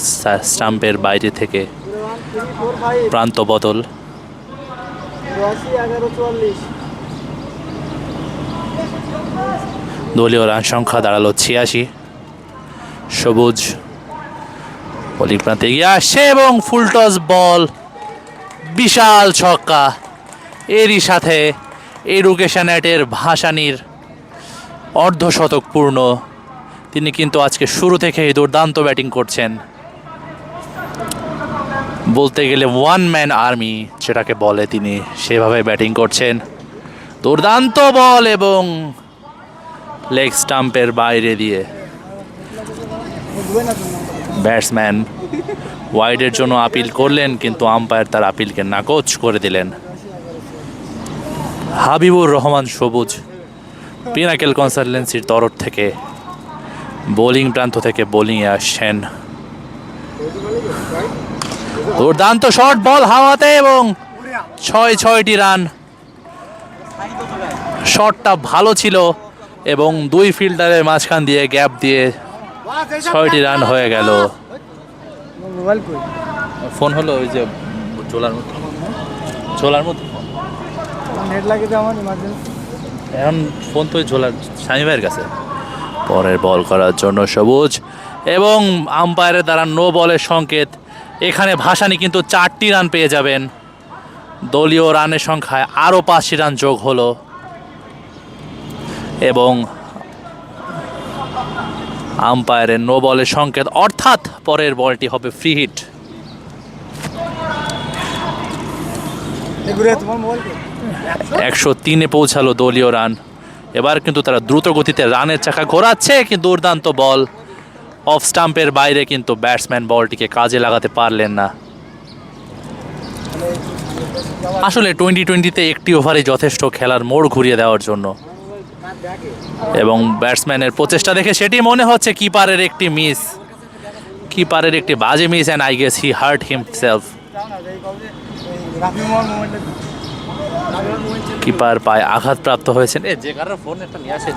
স্টাম্পের বাইরে থেকে প্রান্ত বদল। দলীয় রান সংখ্যা দাঁড়ালো 86। সবুজ বোলিং প্রান্তে এগিয়ে আসছে এবং ফুলটস বল, বিশাল ছক্কা। এরই সাথে এডুকেশন অ্যাটের ভাসানির অর্ধশতক পূর্ণ। তিনি কিন্তু আজকে শুরু থেকেই দুর্দান্ত ব্যাটিং করছেন, বলতে গেলে ওয়ান ম্যান আর্মি যেটাকে বলে, তিনি সেভাবে ব্যাটিং করছেন। দুর্দান্ত বল এবং লেগ স্টাম্পের বাইরে দিয়ে ব্যাটসম্যান ওয়াইডের জন্য আপিল করলেন, কিন্তু আম্পায়ার তার আপিলকে নাকচ করে দিলেন। হাবিবুর রহমান সবুজ পিনাকেল কনসালটেন্সির তরফ থেকে বোলিং প্রান্ত থেকে বোলিংয়ে আসছেন। দুর্দান্ত শট, বল হাওয়াতে এবং 6টি রান। শটটা ভালো ছিল এবং দুই ফিল্ডারের মাঝখান দিয়ে গ্যাপ দিয়ে 6টি রান হয়ে গেল। মোবাইল কই? ফোন হলো ওই যে ঝোলার মধ্যে, ঝোলার মধ্যে নেট লাগে তো আমার ইমার্জেন্সি। এখন ফোন তো ওই ঝোলার স্বামী ভাইয়ের কাছে। পরের বল করার জন্য সবুজ এবং আম্পায়ারের দ্বারা নো বলের সংকেত। এখানে ভাসানি কিন্তু 4টি রান পেয়ে যাবেন। দলীয় রানের সংখ্যায় আরও 5টি রান যোগ হলো এবং আম্পায়ারের নো বলের সংকেত, অর্থাৎ পরের বলটি হবে ফ্রি হিট। ঘুরে তোমার মোবাইল কই? 103-এ পৌঁছালো দলীয় রান। এবার কিন্তু তারা দ্রুত গতিতে রানের চাকা ঘোরাচ্ছে, কিন্তু দুর্দান্ত বল অফ স্টাম্পের বাইরে, কিন্তু ব্যাটসম্যান বলটিকে কাজে লাগাতে পারলেন না। আসলে 2020-তে একটি ওভারে যথেষ্ট খেলার মোড় ঘুরিয়ে দেওয়ার জন্য, এবং ব্যাটসম্যানের প্রচেষ্টা দেখে সেটি মনে হচ্ছে কিপারের একটি মিস, কিপারের একটি বাজে miss, and I guess he heart himself. Keeper পায়ে আঘাতপ্রাপ্ত হয়েছেন। যে কারোর ফোন একটা নিয়ে আসে,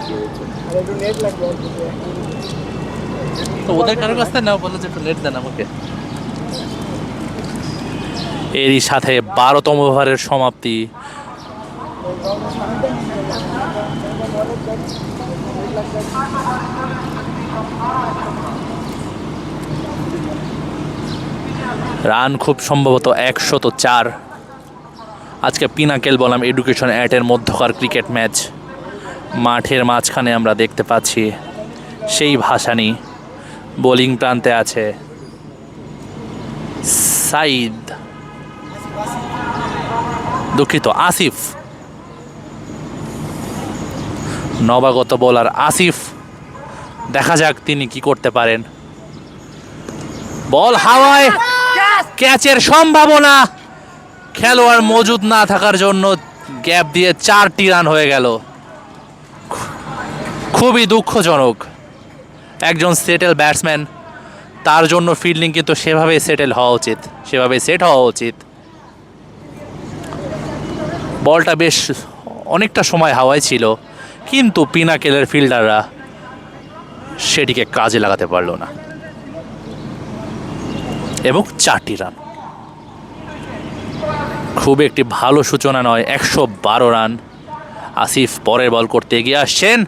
তো ওদের কারোর কাছ থেকে না বললো যে একটু নেট দেন আমাকে। এরই সাথে 12তম ওভারের সমাপ্তি। রান খুব সম্ভবত 104। আজকে পিনাকেল বনাম এডুকেশন অ্যাটের মধ্যকার ক্রিকেট ম্যাচ। মাঠের মাঝখানে আমরা দেখতে পাচ্ছি সেই ভাসানি, বোলিং প্রান্তে আছে সাইদ, দুঃখিত আসিফ, নবাগত বোলার আসিফ। দেখা যাক তিনি কি করতে পারেন। বল হাওয়ায়, ক্যাচের সম্ভাবনা, খেলোয়াড় মজুদ না থাকার জন্য গ্যাপ দিয়ে 4টি রান হয়ে গেল। খুবই দুঃখজনক। একজন সেটেল ব্যাটসম্যান, তার জন্য ফিল্ডিং কিন্তু সেভাবে সেটেল হওয়া উচিত, সেভাবে সেট হওয়া উচিত। বলটা বেশ অনেকটা সময় হাওয়ায় ছিল, কিন্তু পিনাকেলের ফিল্ডাররা সেটিকে কাজে লাগাতে পারল না এবং 4টি রান। খুব একটি ভালো সূচনা নয়। 112 রান। আসিফ পরের বল করতে এগিয়ে আসছেন,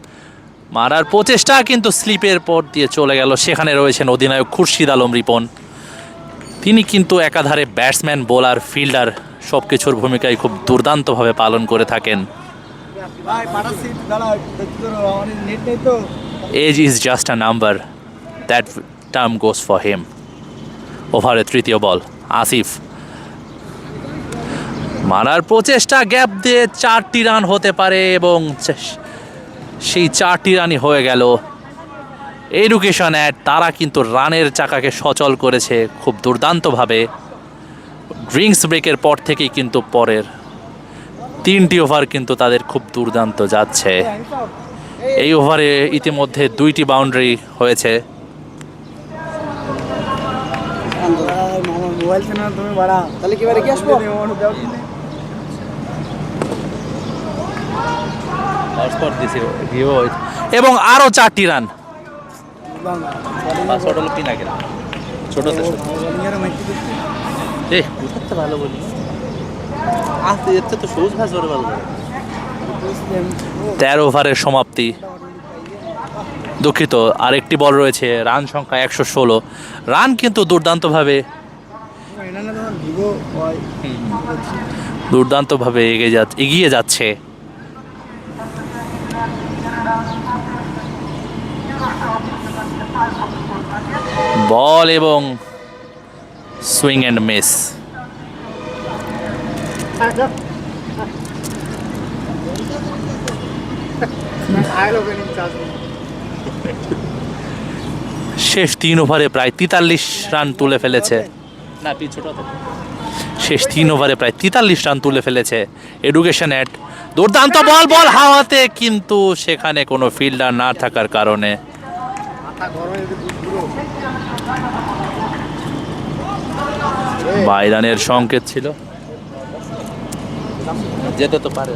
মারার প্রচেষ্টা, কিন্তু স্লিপের পর দিয়ে চলে গেল। সেখানে রয়েছেন অধিনায়ক খুরশিদ আলম রিপন। তিনি কিন্তু একাধারে ব্যাটসম্যান, বোলার, ফিল্ডার সব কিছুর ভূমিকায় খুব দুর্দান্তভাবে পালন করে থাকেন। Age is just a number, that term goes for him. ওভারের 3য় বল, আসিফ মারার প্রচেষ্টা, গ্যাপ দিয়ে 4টি রান হতে পারে এবং সেই 4টি রানই হয়ে গেল। এডুকেশন অ্যাট তারা কিন্তু রানের চাকাকে সচল করেছে খুব দুর্দান্তভাবে। ড্রিঙ্কস ব্রেকের পর থেকেই কিন্তু পরের 3টি ওভার কিন্তু তাদের খুব দুর্দান্ত যাচ্ছে। এই ওভারে ইতিমধ্যে 2টি বাউন্ডারি হয়েছে। মোবাইল চেনা তুমি বাড়া তাহলে কি বারে কি আসবো হটস্পট দিছি ভিও এবং আরো 4টি রান ছোট পিনাকেল ছোট কোথাতে ভালো বলি আসতে এর তো সবুজ ভাই জোরে ভালো করে 13 ওভারের সমাপ্তি দুঃখিত আরেকটি বল রয়েছে রান সংখ্যা 116 রান কিন্তু দুর্দান্তভাবে এগিয়ে যাচ্ছে বল এবং সুইং অ্যান্ড মিস শেষ 3 ওভারে প্রায় 43 রান তুলে ফেলেছে শেষ 3 ওভারে প্রায় 43 রান তুলে ফেলেছে এডুকেশন অ্যাট দুর্দান্ত বল হাওয়াতে কিন্তু সেখানে কোনো ফিল্ডার না থাকার কারণে বাইরানের সংকেত ছিল যেতে তো পারে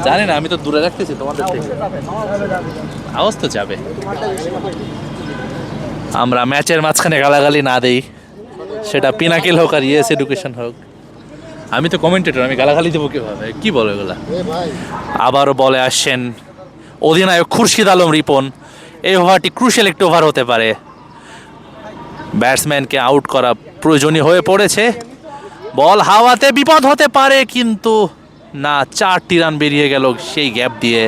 জানি না আমি তো দূরে রাখতেছি তোমাদের থেকে আওয়াজ তো যাবে আমরা ম্যাচের মাঝখানে গালাগালি না দেই সেটা পিনাকিল হোক আর ইএস এডুকেশন হোক আমি তো কমেন্টেটর আমি গালাগালি দেবো কীভাবে কি বলো এগুলা আবারও বলে আসছেন অধিনায়ক খুরশিদ আলম রিপন এই ওভারটি ক্রুশিয়াল একটি ওভার হতে পারে ব্যাটসম্যানকে আউট করা প্রয়োজনীয় হয়ে পড়েছে বল হাওয়াতে বিপদ হতে পারে কিন্তু না 4টি রান বেরিয়ে গেল সেই গ্যাপ দিয়ে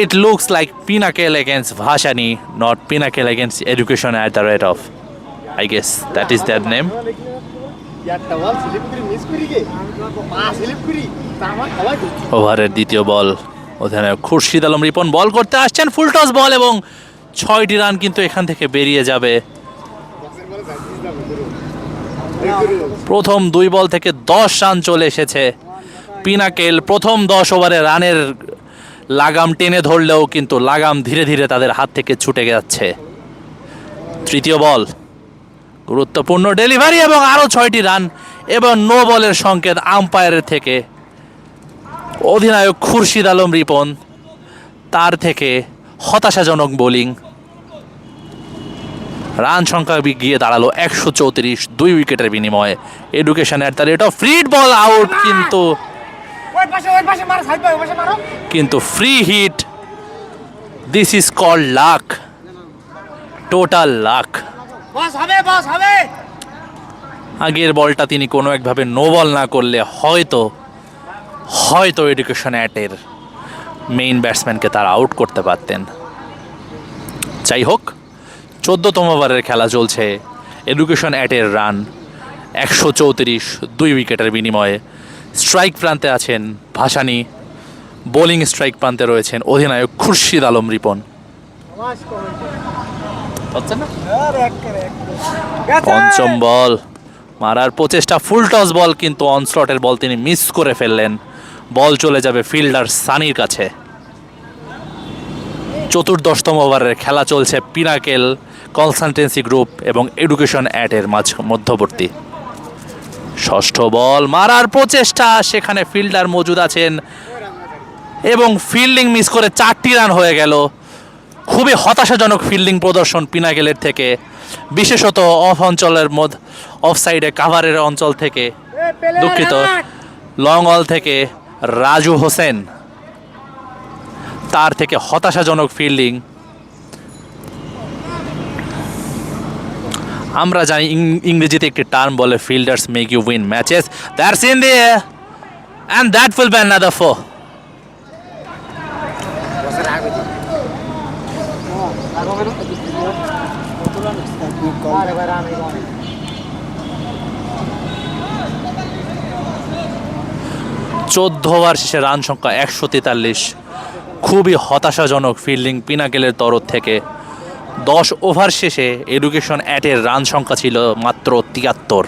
it looks like pinnacle against Bhashani not pinnacle against education at the rate of I guess that is that name ওভারের দ্বিতীয় বল অধিনায়ক খুরশিদ আলম রিপন বল করতে আসছেন ফুল টস বল এবং 6টি রান কিন্তু এখান থেকে বেরিয়ে যাবে প্রথম 2 বল থেকে 10 রান চলে এসেছে পিনাকেল প্রথম 10 ওভারে রানের লাগাম টেনে ধরলেও কিন্তু লাগাম ধীরে ধীরে তাদের হাত থেকে ছুটে যাচ্ছে তৃতীয় বল গুরুত্বপূর্ণ ডেলিভারি এবং আরও 6টি রান এবং নো বলের সংকেত আম্পায়ারের থেকে অধিনায়ক খুরশিদ আলম রিপন তার থেকে হতাশাজনক বোলিং রান সংখ্যা গিয়ে দাঁড়ালো 134 2 উইকেটের বিনিময়ে education at the rate of free ball out কিন্তু free hit this is called luck total luck আগের বলটা তিনি কোনো একভাবে নো বল না করলে হয়তো এডুকেশন অ্যাটের মেইন ব্যাটসম্যানকে তারা আউট করতে পারতেন যাই হোক 14তম ওভারের খেলা চলছে এডুকেশন অ্যাটের রান 134 2 উইকেটের বিনিময়ে স্ট্রাইক প্রান্তে আছেন ভাসানি বোলিং স্ট্রাইক প্রান্তে রয়েছেন অধিনায়ক খুরশিদ আলম রিপন পঞ্চম বল মারার প্রচেষ্টা ফুল টস বল কিন্তু অনস্লটের বল তিনি মিস করে ফেললেন বল চলে যাবে ফিল্ডার সানির কাছে 14তম ওভারের খেলা চলছে পিনাকেল কনসালটেন্সি গ্রুপ এবং এডুকেশন অ্যাটের মধ্যবর্তী ষষ্ঠ বল মারার প্রচেষ্টা সেখানে ফিল্ডার মজুদ আছেন এবং ফিল্ডিং মিস করে 4টি রান হয়ে গেল খুবই হতাশাজনক ফিল্ডিং প্রদর্শন পিনাকেলের থেকে বিশেষত অফ অঞ্চলের অফ সাইডে কাভারের অঞ্চল থেকে দুঃখিত লং অল থেকে রাজু হোসেন তার থেকে হতাশাজনক ফিল্ডিং আমরা জানি ইংরেজিতে একটি টার্ম বলে fielders make you win matches that's in the and that will be another 4 14 over শেষে রান সংখ্যা 143 খুবই হতাশাজনক ফিল্ডিং পিনাকেলের তরফ থেকে 10 ওভার শেষে এডুকেশন অ্যাটের রান সংখ্যা ছিল মাত্র 73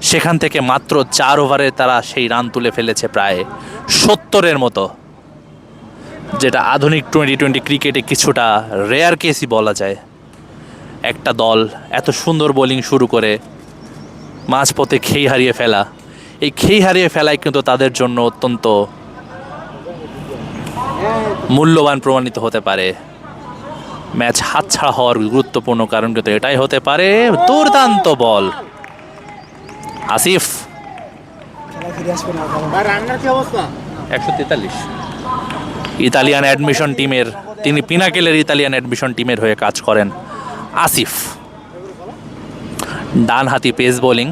সেখান থেকে মাত্র 4 ওভারে তারা সেই রান তুলে ফেলেছে প্রায় 70-এর মতো যেটা আধুনিক 2020 ক্রিকেটে কিছুটা রেয়ার কেসই বলা যায় একটা দল এত সুন্দর বোলিং শুরু করে মাঝপথে খেই হারিয়ে ফেলা, এই খেই হারিয়ে ফেলাই কিন্তু তাদের জন্য অত্যন্ত মূল্যবান প্রমাণিত হতে পারে। ম্যাচ হাতছাড়া হওয়ার গুরুত্বপূর্ণ কারণ কিন্তু এটাই হতে পারে। দুর্দান্ত বল আসিফ। 143 ইতালিয়ান অ্যাডমিশন টিমের, তিনি পিনাকেলের ইতালিয়ান অ্যাডমিশন টিমের হয়ে কাজ করেন আসিফ। ডানহাতি পেস বোলিং,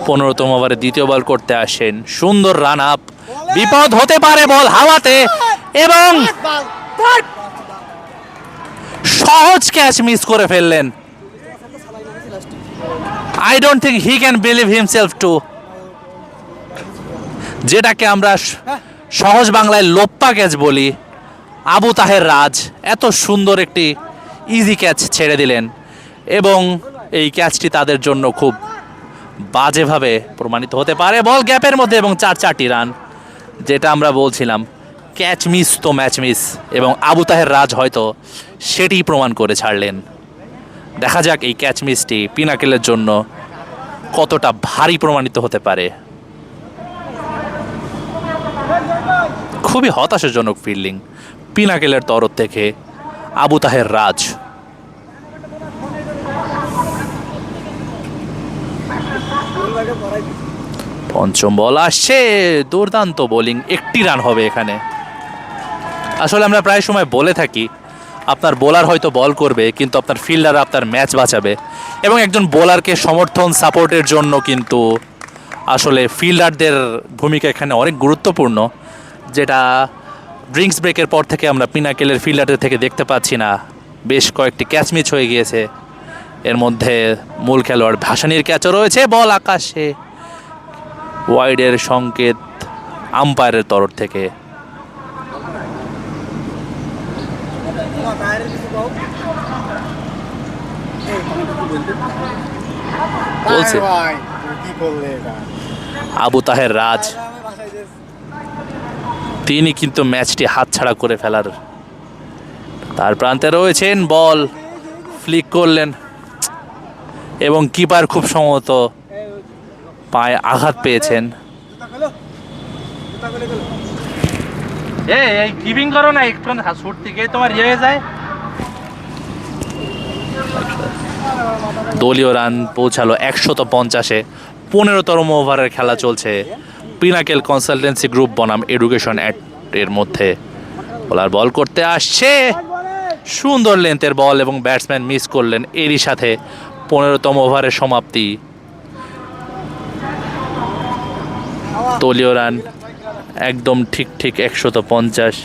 15তম ওভারে দ্বিতীয় বল করতে আসেন। সুন্দর রান আপ, বিপদ হতে পারে, বল হাওয়াতে এবং সহজ ক্যাচ মিস করে ফেললেন। I don't think he can believe himself to, যেটাকে আমরা সহজ বাংলায় লোপ্পা ক্যাচ বলি। আবু তাহের রাজ এত সুন্দর একটি ইজি ক্যাচ ছেড়ে দিলেন এবং এই ক্যাচটি তাদের জন্য খুব বাজেভাবে প্রমাণিত হতে পারে। বল গ্যাপের মধ্যে এবং 4টি রান, যেটা আমরা বলছিলাম ক্যাচ মিস তো ম্যাচ মিস, এবং আবু তাহের রাজ হয়তো সেটি প্রমাণ করে ছাড়লেন। দেখা যাক এই ক্যাচ মিসটি পিনাকেলের জন্য কতটা ভারী প্রমাণিত হতে পারে। খুবই হতাশাজনক ফিল্ডিং পিনাকেলের তরফ থেকে আবু তাহের রাজ। পঞ্চম বল আসছে, দুর্দান্ত বোলিং, 1টি রান হবে এখানে। আসলে আমরা প্রায় সময় বলে থাকি আপনার বোলার হয়তো বল করবে কিন্তু আপনার ফিল্ডার আপনার ম্যাচ বাঁচাবে, এবং একজন বোলারকে সমর্থন সাপোর্টের জন্য কিন্তু আসলে ফিল্ডারদের ভূমিকা এখানে অনেক গুরুত্বপূর্ণ, যেটা ড্রিঙ্কস ব্রেকের পর থেকে আমরা পিনাকেলের ফিল্ডারদের থেকে দেখতে পাচ্ছি না। বেশ কয়েকটি ক্যাচ মিস হয়ে গিয়েছে, এর মধ্যে মূল খেলোয়াড় ভাসানির ক্যাচও রয়েছে। বল আকাশে, ওয়াইডের সংকেত আম্পায়ারের তরফ থেকে। বলছে আবু তাহের রাজ, তিনি কিন্তু ম্যাচটি হাতছাড়া করে ফেলার তার প্রান্তে রয়েছেন। বল ফ্লিক করলেন এবং কিপার খুব সম্ভবত পায়ে আঘাত পেয়েছেন। এই কিপিং করো না, একটু শুট থেকে তোমার ইয়ে হয়ে যায়। দলীয় রান পৌঁছালো 150-এ। 15তম ওভারের খেলা চলছে পিনাকেল কনসালটেন্সি গ্রুপ বনাম এডুকেশন এর মধ্যে। বোলার বল করতে আসছে, সুন্দর লেন্থের বল এবং ব্যাটসম্যান মিস করলেন। এরই সাথে 15তম ওভারের সমাপ্তি। দলীয় রান একদম ঠিক 150।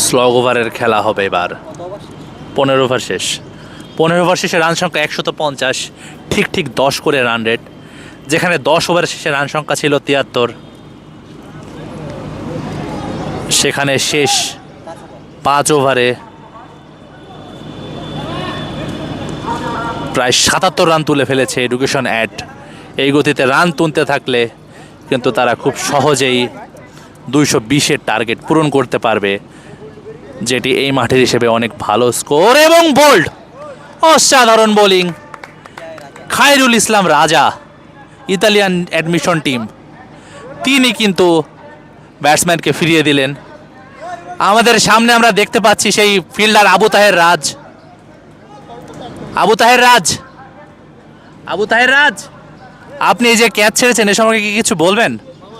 স্লগ ওভারের খেলা হবে এবার। 15 ওভার শেষ। 15 ওভার শেষে রান সংখ্যা 150, ঠিক 10 করে রান রেট, যেখানে 10 ওভারের শেষে রান সংখ্যা ছিল 73, সেখানে শেষ 5 ওভারে প্রায় 77 রান তুলে ফেলেছে এডুকেশন অ্যাট। এই গতিতে রান তুলতে থাকলে কিন্তু তারা খুব সহজেই 220-এর টার্গেট পূরণ করতে পারবে, যেটি এই মাঠের হিসেবে অনেক ভালো স্কোর। এবং বোল্ড, অসাধারণ বোলিং খায়রুল ইসলাম রাজা, ইতালিয়ান অ্যাডমিশন টিম, তিনি কিন্তু ব্যাটসম্যানকে ফিরিয়ে দিলেন। আমাদের সামনে আমরা দেখতে পাচ্ছি সেই ফিল্ডার আবু তাহের রাজ। আবু তাহের রাজ, আবু তাহের রাজ, আপনি এই যে ক্যাচ ছেড়েছেন এ সম্পর্কে কি কিছু বলবেন?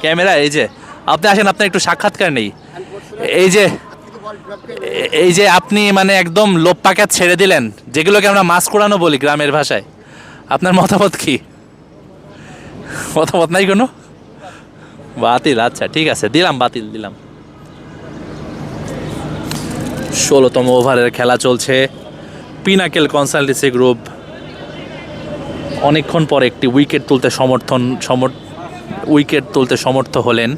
ক্যামেরা, এই যে আপনি আসেন, আপনার একটু সাক্ষাৎকার নেই। এই যে আপনি মানে একদম লোপ্পা ক্যাচ ছেড়ে দিলেন, যেগুলোকে আমরা মাছ কোড়ানো বলি গ্রামের ভাষায়, আপনার মতামত কি? মতামত নাই কোনো? বাতিল, আচ্ছা ঠিক আছে, দিলাম, বাতিল দিলাম। 16তম ওভারের খেলা চলছে। পিনাকেল কনসালটেন্সি গ্রুপ অনেকক্ষণ পর একটি উইকেট তুলতে সমর্থ হলেন।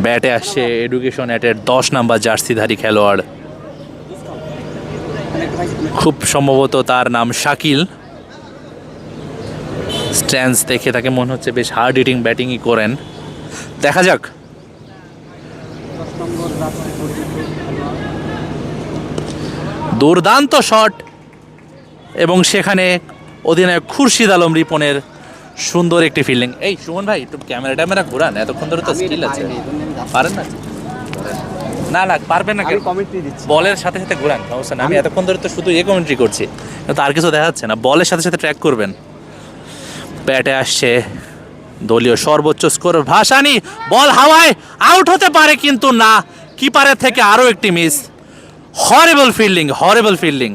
ব্যাটে আসছে এডুকেশন অ্যাটের 10 নাম্বার জার্সিধারী খেলোয়াড়, খুব সম্ভবত তার নাম শাকিল। স্ট্যান্স দেখে তাকে মনে হচ্ছে বেশ হার্ড হিটিং ব্যাটিংই করেন। দেখা যাক। দুর্দান্ত শট এবং সেখানে অধিনায়ক খুরশিদ আলম রিপনের সুন্দর একটি ফিল্ডিং। এই সুমন ভাই একটু ক্যামেরা ঘোরান, এতক্ষণ ধরে তো স্কিল আছে, পারেন না? না না পারবেন না, কমেন্ট্রি দিচ্ছি। বলের সাথে সাথে ঘোরান, সমস্যা না। আমি এতক্ষণ ধরে তো শুধু কমেন্ট্রি করছি, কিন্তু আর কিছু দেখা যাচ্ছে না। বলের সাথে সাথে ট্র্যাক করবেন। ব্যাটে আসছে দলীয় সর্বোচ্চ স্কোর ভাসানী, বল হাওয়ায়, আউট হতে পারে কিন্তু না, কিপারের থেকে আরও একটি মিস। Horrible fielding.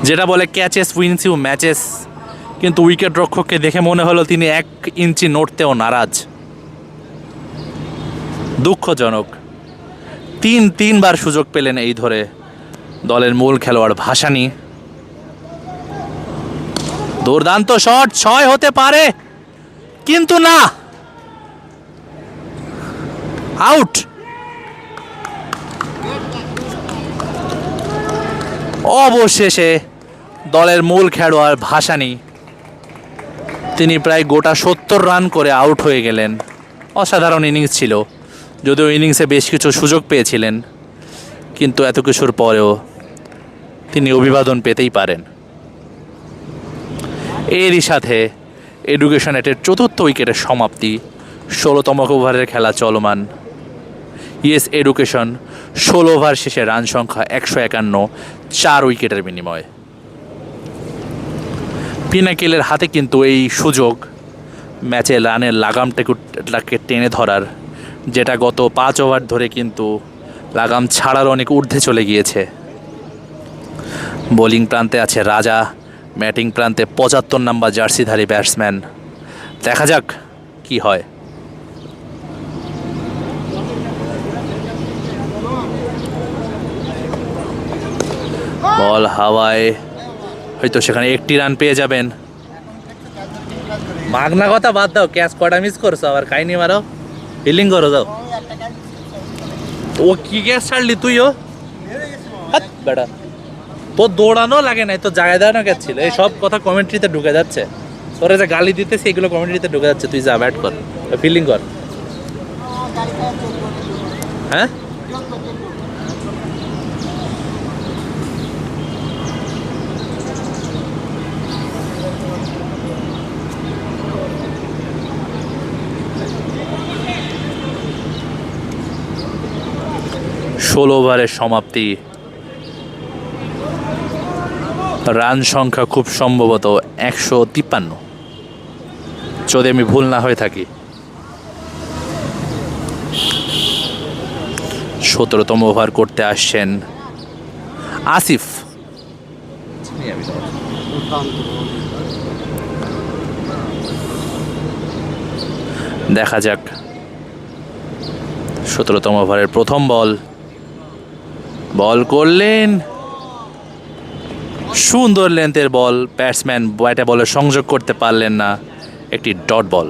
যেটা বলে ক্যাচেস উইন্স ইউ ম্যাচেস, কিন্তু উইকেট রক্ষককে দেখে মনে হলো তিনি 1 ইঞ্চি নড়তেও নারাজ। দুঃখজনক। তিনবার সুযোগ পেলেন এই ধরে দলের মূল খেলোয়াড় ভাসানী। দুর্দান্ত শট, 6 হতে পারে কিন্তু না, আউট। অবশেষে দলের মূল খেলোয়াড় ভাসানী তিনি প্রায় গোটা 70 রান করে আউট হয়ে গেলেন। অসাধারণ ইনিংস ছিল, যদিও ইনিংসে বেশ কিছু সুযোগ পেয়েছিলেন, কিন্তু এত কিছুর পরেও তিনি অভিবাদন পেতেই পারেন। এরই সাথে এডুকেশন নেটের 4র্থ উইকেটের সমাপ্তি। 16তম ওভারের খেলা চলমান। ইয়েস এডুকেশন 16 ওভার শেষে রান সংখ্যা 151, 4 উইকেটের বিনিময়ে। পিনাকিলের হাতে কিন্তু এই সুযোগ ম্যাচে রানের লাগামটাকে টেনে ধরার, যেটা গত 5 ওভার ধরে কিন্তু লাগাম ছাড়ার অনেক ঊর্ধ্বে চলে গিয়েছে। বোলিং প্রান্তে আছে রাজা, ব্যাটিং প্রান্তে 75 নম্বর জার্সিধারী ব্যাটসম্যান। দেখা যাক কি হয়। বল হাওয়ায়, হয়তো সেখানে 1টি রান পেয়ে যাবেন। মাগনা কথা বাদ দাও, ক্যাচ কটা মিস করছো, আবার কাহিনি মারো, ফিল্ডিং করো যাও। ও কি ক্যাচ ছাড়লি তুইও? বেটা তোর দৌড়ানো লাগে নাই, তো জায়গায় দাঁড়ানো ক্যাচ ছিল। এই সব কথা কমেন্ট্রিতে ঢুকে যাচ্ছে, তোরা যে গালি দিতেছি এগুলো কমেন্ট্রিতে ঢুকে যাচ্ছে। তুই যা ব্যাট কর, ফিল্ডিং কর। হ্যাঁ ষোলো ওভারের সমাপ্তি। রান সংখ্যা খুব সম্ভবত 153, যদি আমি ভুল না হয়ে থাকি। 17তম ওভার করতে আসছেন আসিফ। দেখা যাক। 17তম ওভারের প্রথম বল করলেন, সুন্দর লেন্থের বল। ব্যাটসম্যান ব্যাটে বলে সংযোগ করতে পারলেন না, একটি ডট বল।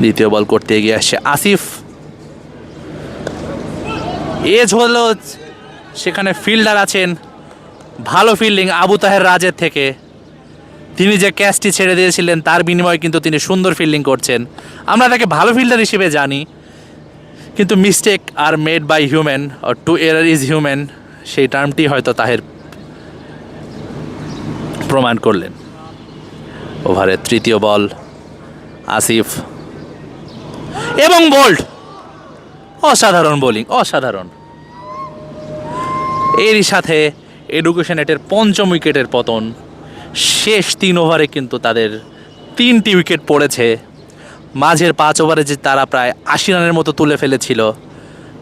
দ্বিতীয় বল করতে এগিয়ে আসছে আসিফ। এজ হলো, সেখানে ফিল্ডার আছেন, ভালো ফিল্ডিং আবু তাহের রাজের থেকে। তিনি যে ক্যাচটি ছেড়ে দিয়েছিলেন তার বিনিময়ে কিন্তু তিনি সুন্দর ফিল্ডিং করছেন। আমরা তাকে ভালো ফিল্ডার হিসেবে জানি, কিন্তু mistake are made by human, or to err is human, সেই টার্মটি হয়তো তাহের প্রমাণ করলেন। ওভারের তৃতীয় বল, আসিফ এবং বোল্ড। অসাধারণ বোলিং, অসাধারণ। এরই সাথে এডুকেশন নেটের 5ম উইকেটের পতন। শেষ 3 ওভারে কিন্তু তাদের 3টি উইকেট পড়েছে। মাঝের 5 ওভারে যে তারা প্রায় 80 রানের মতো তুলে ফেলেছিল,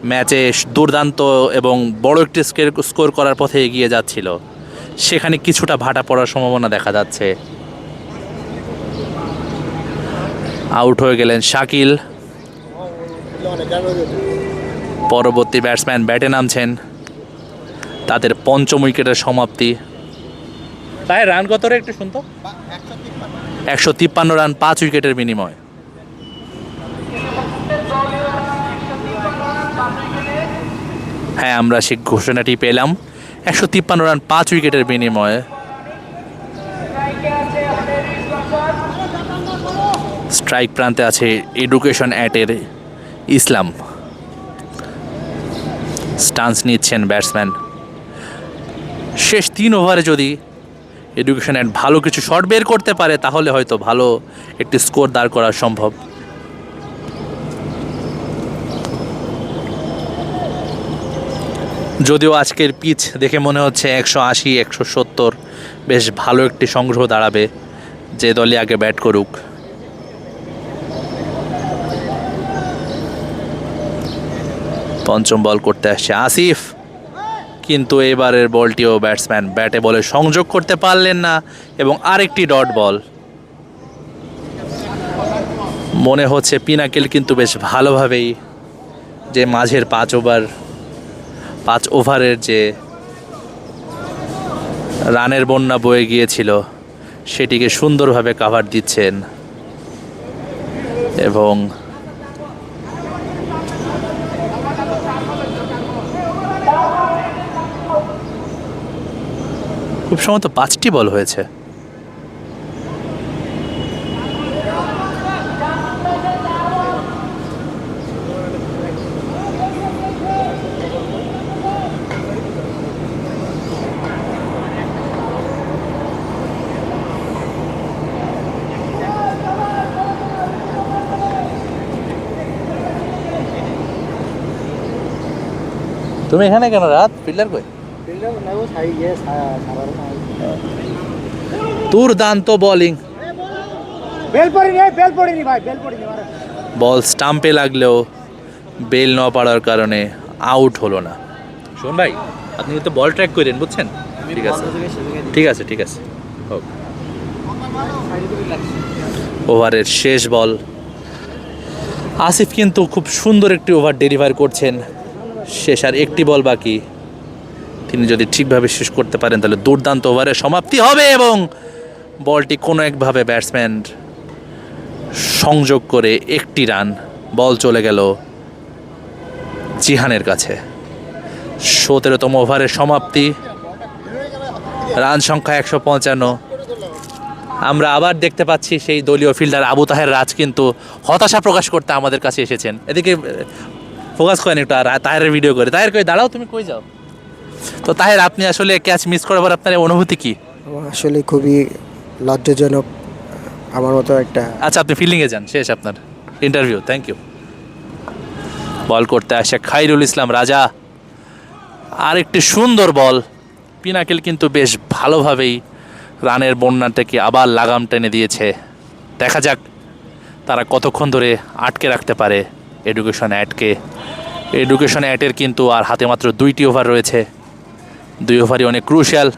ম্যাচে দুর্দান্ত এবং বড় একটি স্কোর করার পথে এগিয়ে যাচ্ছিল, সেখানে কিছুটা ভাটা পড়ার সম্ভাবনা দেখা যাচ্ছে। আউট হয়ে গেলেন শাকিল। পরবর্তী ব্যাটসম্যান ব্যাটে নামছেন। তাদের 5ম উইকেটের সমাপ্তি। তাই রান কত রে একটু শুনতো? 153 রান 5 উইকেটের বিনিময়। হ্যাঁ, আমরা সেই ঘোষণাটি পেলাম, 153 রান 5 উইকেটের বিনিময়ে। স্ট্রাইক প্রান্তে আছে এডুকেশন অ্যাটের ইসলাম। স্টান্স নিচ্ছেন ব্যাটসম্যান। শেষ 3 ওভারে যদি এডুকেশন অ্যাট ভালো কিছু শট বের করতে পারে তাহলে হয়তো ভালো একটি স্কোর দাঁড় করা সম্ভব। যদিও আজকের পিচ দেখে মনে হচ্ছে 180 170 বেশ ভালো একটি সংগ্রহ দাঁড়াবে যে দলই আগে ব্যাট করুক। পঞ্চম বল করতে আসছে আসিফ, কিন্তু এবারের বলটিও ব্যাটসম্যান ব্যাটে বলে সংযোগ করতে পারলেন না এবং আরেকটি ডট বল। মনে হচ্ছে পিনাকেল কিন্তু বেশ ভালোভাবেই যে মাঝের 5 ওভারের যে রানের বন্যা বয়ে গিয়েছিল সেটিকে সুন্দরভাবে কাভার দিচ্ছেন এবং খুব সম্ভবত 5টি বল হয়েছে। তুমি এখানে কেন রাত? ফিল্ডার কই? দুর্দান্ত বোলিং। বল স্টাম্পে লাগলেও বেল না পাড়ার কারণে আউট হলো না। শোন ভাই, আপনি কিন্তু বল ট্র্যাক করেন, বুঝছেন? ঠিক আছে ঠিক আছে ঠিক আছে। ওভারের শেষ বল। আসিফ কিন্তু খুব সুন্দর একটি ওভার ডেলিভার করছেন। শেষ আর একটি বল বাকি, তিনি যদি ঠিকভাবে শেষ করতে পারেন তাহলে দুর্দান্ত ওভারের সমাপ্তি হবে এবং বলটি কোনো একভাবে ব্যাটসম্যান সংযোগ করে একটি রান। বল চলে গেল জিহানের কাছে। 17তম ওভারের সমাপ্তি, রান সংখ্যা 155। আমরা আবার দেখতে পাচ্ছি সেই দলীয় ফিল্ডার আবু তাহের রাজ কিন্তু হতাশা প্রকাশ করতে আমাদের কাছে এসেছেন। এদিকে ফোকাস করেন একটু, আর তাহেরের ভিডিও করে। তাহের কই দাঁড়াও, তুমি কই যাও? তো তাহের, আপনি আসলে ক্যাচ মিস করার পর আপনার অনুভূতি কি? আসলে খুবই লজ্জাজনক আমার মতো একটা। আচ্ছা, আপনি ফিল্ডিংয়ে যান, শেষ আপনার ইন্টারভিউ। Thank you. বল করতে আসে খাইরুল ইসলাম রাজা। আরেকটি সুন্দর বল। পিনাকেল কিন্তু বেশ ভালোভাবেই রানের বন্যাটাকে আবার লাগাম টেনে দিয়েছে। দেখা যাক তারা কতক্ষণ ধরে আটকে রাখতে পারে এডুকেশন অ্যাটকে। এডুকেশন অ্যাটের কিন্তু আর হাতে মাত্র 2টি ওভার রয়েছে। 2 ওভারই অনেক ক্রুশিয়াল।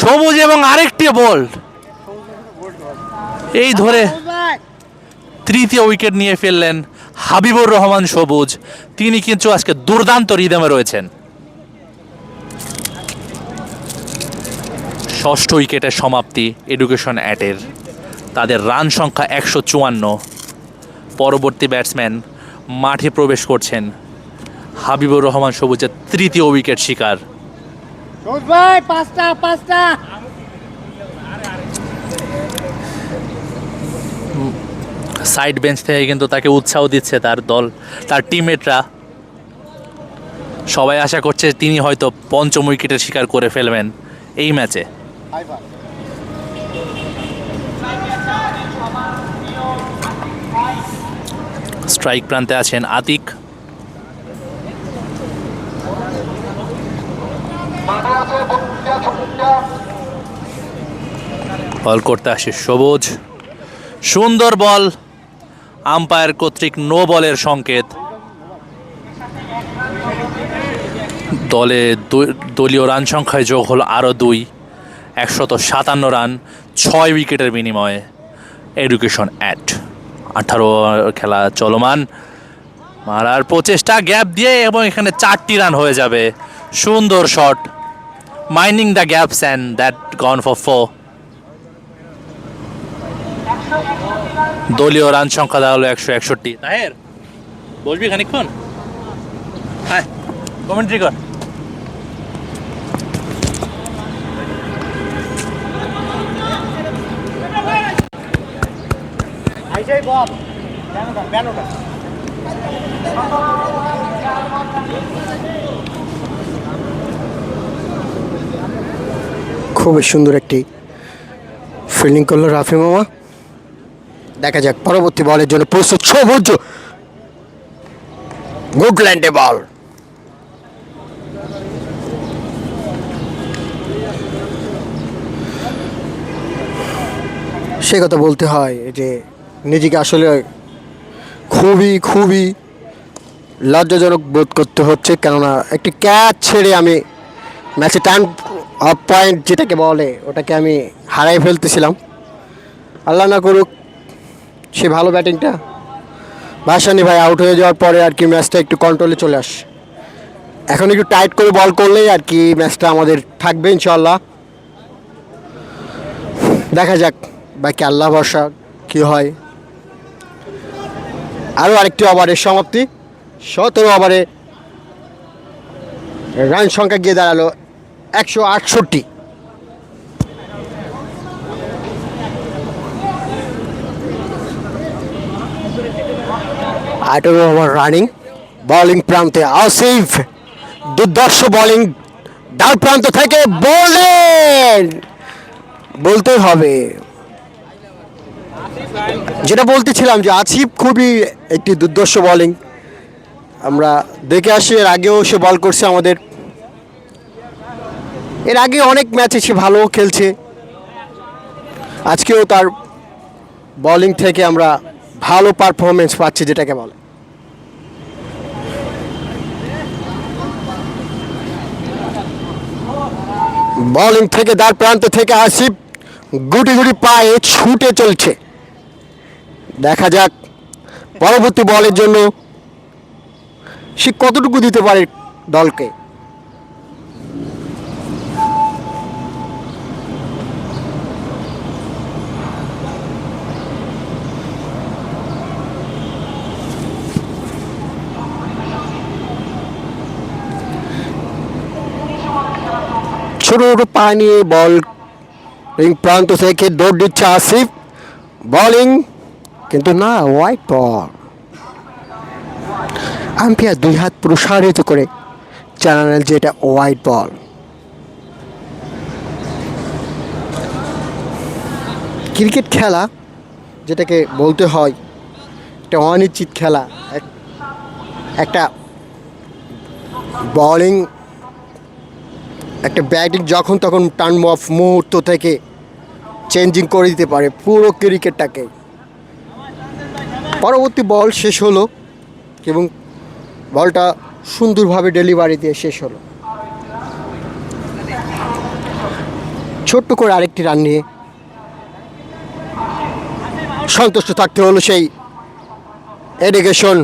সবুজ এবং আরেকটি বল, এই ধরে তৃতীয় উইকেট নিয়ে ফেললেন হাবিবুর রহমান সবুজ। তিনি কিন্তু আজকে দুর্দান্ত রিদমে রয়েছেন। ষষ্ঠ উইকেটের সমাপ্তি এডুকেশন অ্যাটের। তাদের রান সংখ্যা 154। পরবর্তী ব্যাটসম্যান মাঠে প্রবেশ করছেন হাবিবুর রহমান সবুজের তৃতীয় উইকেট শিকার। সাইড বেঞ্চ থেকে কিন্তু তাকে উৎসাহ দিচ্ছে তার দল, তার টিমমেটরা। সবাই আশা করছে তিনি হয়তো 5ম উইকেটের শিকার করে ফেলবেন এই ম্যাচে। স্ট্রাইক প্রান্তে আছেন আতিক। বল করতে আসে সবুজ। সুন্দর বল, আম্পায়ার কর্তৃক নো বলের সংকেত। দলীয় রান সংখ্যায় যোগ হলো আরও 2, 157 রান 6 উইকেটের বিনিময়ে। এডুকেশন অ্যাট 18 খেলা চলমান। মারার প্রচেষ্টা, গ্যাপ দিয়ে, এবং এখানে 4টি রান হয়ে যাবে। সুন্দর shot, mining the gaps and that gone for 4। দলীয় রান সংখ্যা দাঁড়ালো 161। তাহের বসবি খানিকক্ষণ, হ্যাঁ কমেন্ট্রি কর। খুবই সুন্দর একটি ফিল্ডিং করলো রাফি মামা। দেখা যাক পরবর্তী বলের জন্য প্রস্তুত সবুজ। গুড ল্যান্ডে বল। সে কথা বলতে হয় যে নিজেকে আসলে খুবই খুবই লজ্জাজনক বোধ করতে হচ্ছে, কেননা একটি ক্যাচ ছেড়ে আমি ম্যাচে টার্ন অফ পয়েন্ট যেটাকে বলে ওটাকে আমি হারাই ফেলতেছিলাম। আল্লাহ না করুক সে ভালো ব্যাটিংটা ভাসানি ভাই আউট হয়ে যাওয়ার পরে আর কি ম্যাচটা একটু কন্ট্রোলে চলে আসে। এখন একটু টাইট করে বল করলেই আর কি ম্যাচটা আমাদের থাকবে ইনশাল্লাহ। দেখা যাক বাকি আল্লাহ ভরসা কী হয়। আরও আরেকটি ওভারের সমাপ্তি, 17 ওভারে রান সংখ্যা গিয়ে দাঁড়ালো 168। আঠারো ওভার রানিং। বোলিং প্রান্তে আসিফ, দুর্ধর্ষ বোলিং ডান প্রান্ত থেকে বোলেন। বলতে হবে যেটা বলতেছিলাম যে আসিফ খুবই একটি দুর্ধর্ষ বোলিং আমরা দেখে আসি। এর আগেও সে বল করছে আমাদের, এর আগে অনেক ম্যাচে সে ভালো খেলছে। আজকেও তার বোলিং থেকে আমরা ভালো পারফরমেন্স পাচ্ছি যেটাকে বলে। বোলিং থেকে দ্বার প্রান্ত থেকে আসিফ গুটি গুটি পায়ে ছুটে চলছে। দেখা যাক পরবর্তী বলের জন্য সে কতটুকু দিতে পারে দলকে। ছোট ছোট পা নিয়ে বল প্রান্ত থেকে দৌড় দিচ্ছে আসিফ। বোলিং কিন্তু না, হোয়াইট বল। আম্পায়ার দুই হাত প্রসারিত করে জানালেন যে এটা হোয়াইট বল। ক্রিকেট খেলা যেটাকে বলতে হয় একটা অনিশ্চিত খেলা। একটা বোলিং একটা ব্যাটিং যখন তখন টার্ন অফ মুহূর্ত থেকে চেঞ্জিং করে দিতে পারে পুরো ক্রিকেটটাকে। পরবর্তী বল শেষ হলো এবং বলটা সুন্দরভাবে ডেলিভারি দিয়ে শেষ হলো। ছোট্ট করে আরেকটি রান নিয়ে সন্তুষ্ট থাকতে হলো সেই এডুকেশন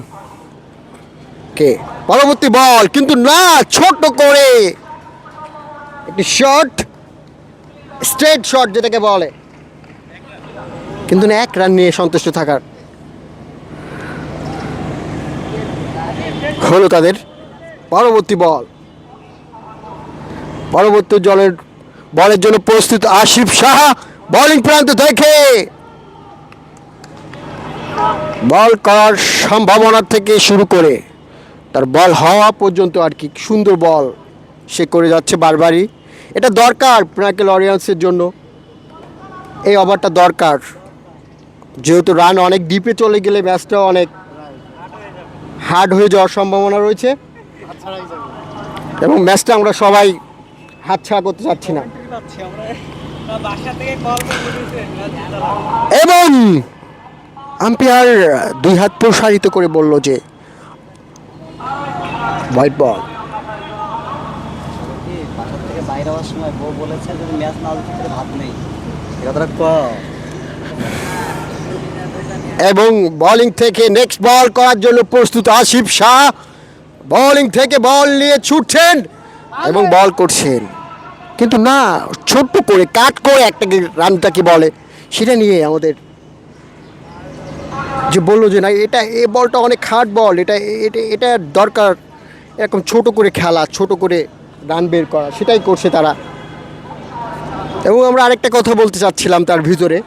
কে। পরবর্তী বল কিন্তু না, ছোট্ট করে একটি শট, স্ট্রেট শট যেটাকে বলে, কিন্তু না, এক রান নিয়ে সন্তুষ্ট থাকার হলো তাদের। পরবর্তী বল, পরবর্তী বলের জন্য প্রস্তুত আসিফ সাহা। বোলিং প্রান্ত থেকে বল করার সম্ভাবনা থেকে শুরু করে তার বল হওয়া পর্যন্ত আর কি সুন্দর বল সে করে যাচ্ছে বারবারই। এটা দরকার পিনাকেল ওয়ারিয়র্সের জন্য, এই ওভারটা দরকার, যেহেতু রান অনেক ডিপে চলে গেলে ম্যাচটা অনেক হার্ড হয়ে যাওয়ার সম্ভাবনা রয়েছে এবং ম্যাচটা আমরা সবাই হাতছাড়া করতে চাচ্ছি না। এবং আম্পায়ার দুই হাত প্রসারিত করে বলল যে হোয়াইট বল। বাইরে হওয়ার সময় বউ বলেছে যদি ম্যাচ না জিতলে ভাত নেই, এবং বোলিং থেকে নেক্সট বল করার জন্য প্রস্তুত আসিফ শাহ। বোলিং থেকে বল নিয়ে ছুটছেন এবং বল করছেন, কিন্তু না, ছোট্ট করে কাট করে একটা রানটাকে বলে সেটা নিয়ে আমাদের যে বললো যে না এটা এই বলটা অনেক হার্ড বল, এটা এটা এটা দরকার এরকম ছোট করে খেলা, ছোট করে রান বের করা, সেটাই করছে তারা। এবং আমরা আরেকটা কথা বলতে চাচ্ছিলাম তার ভিতরে,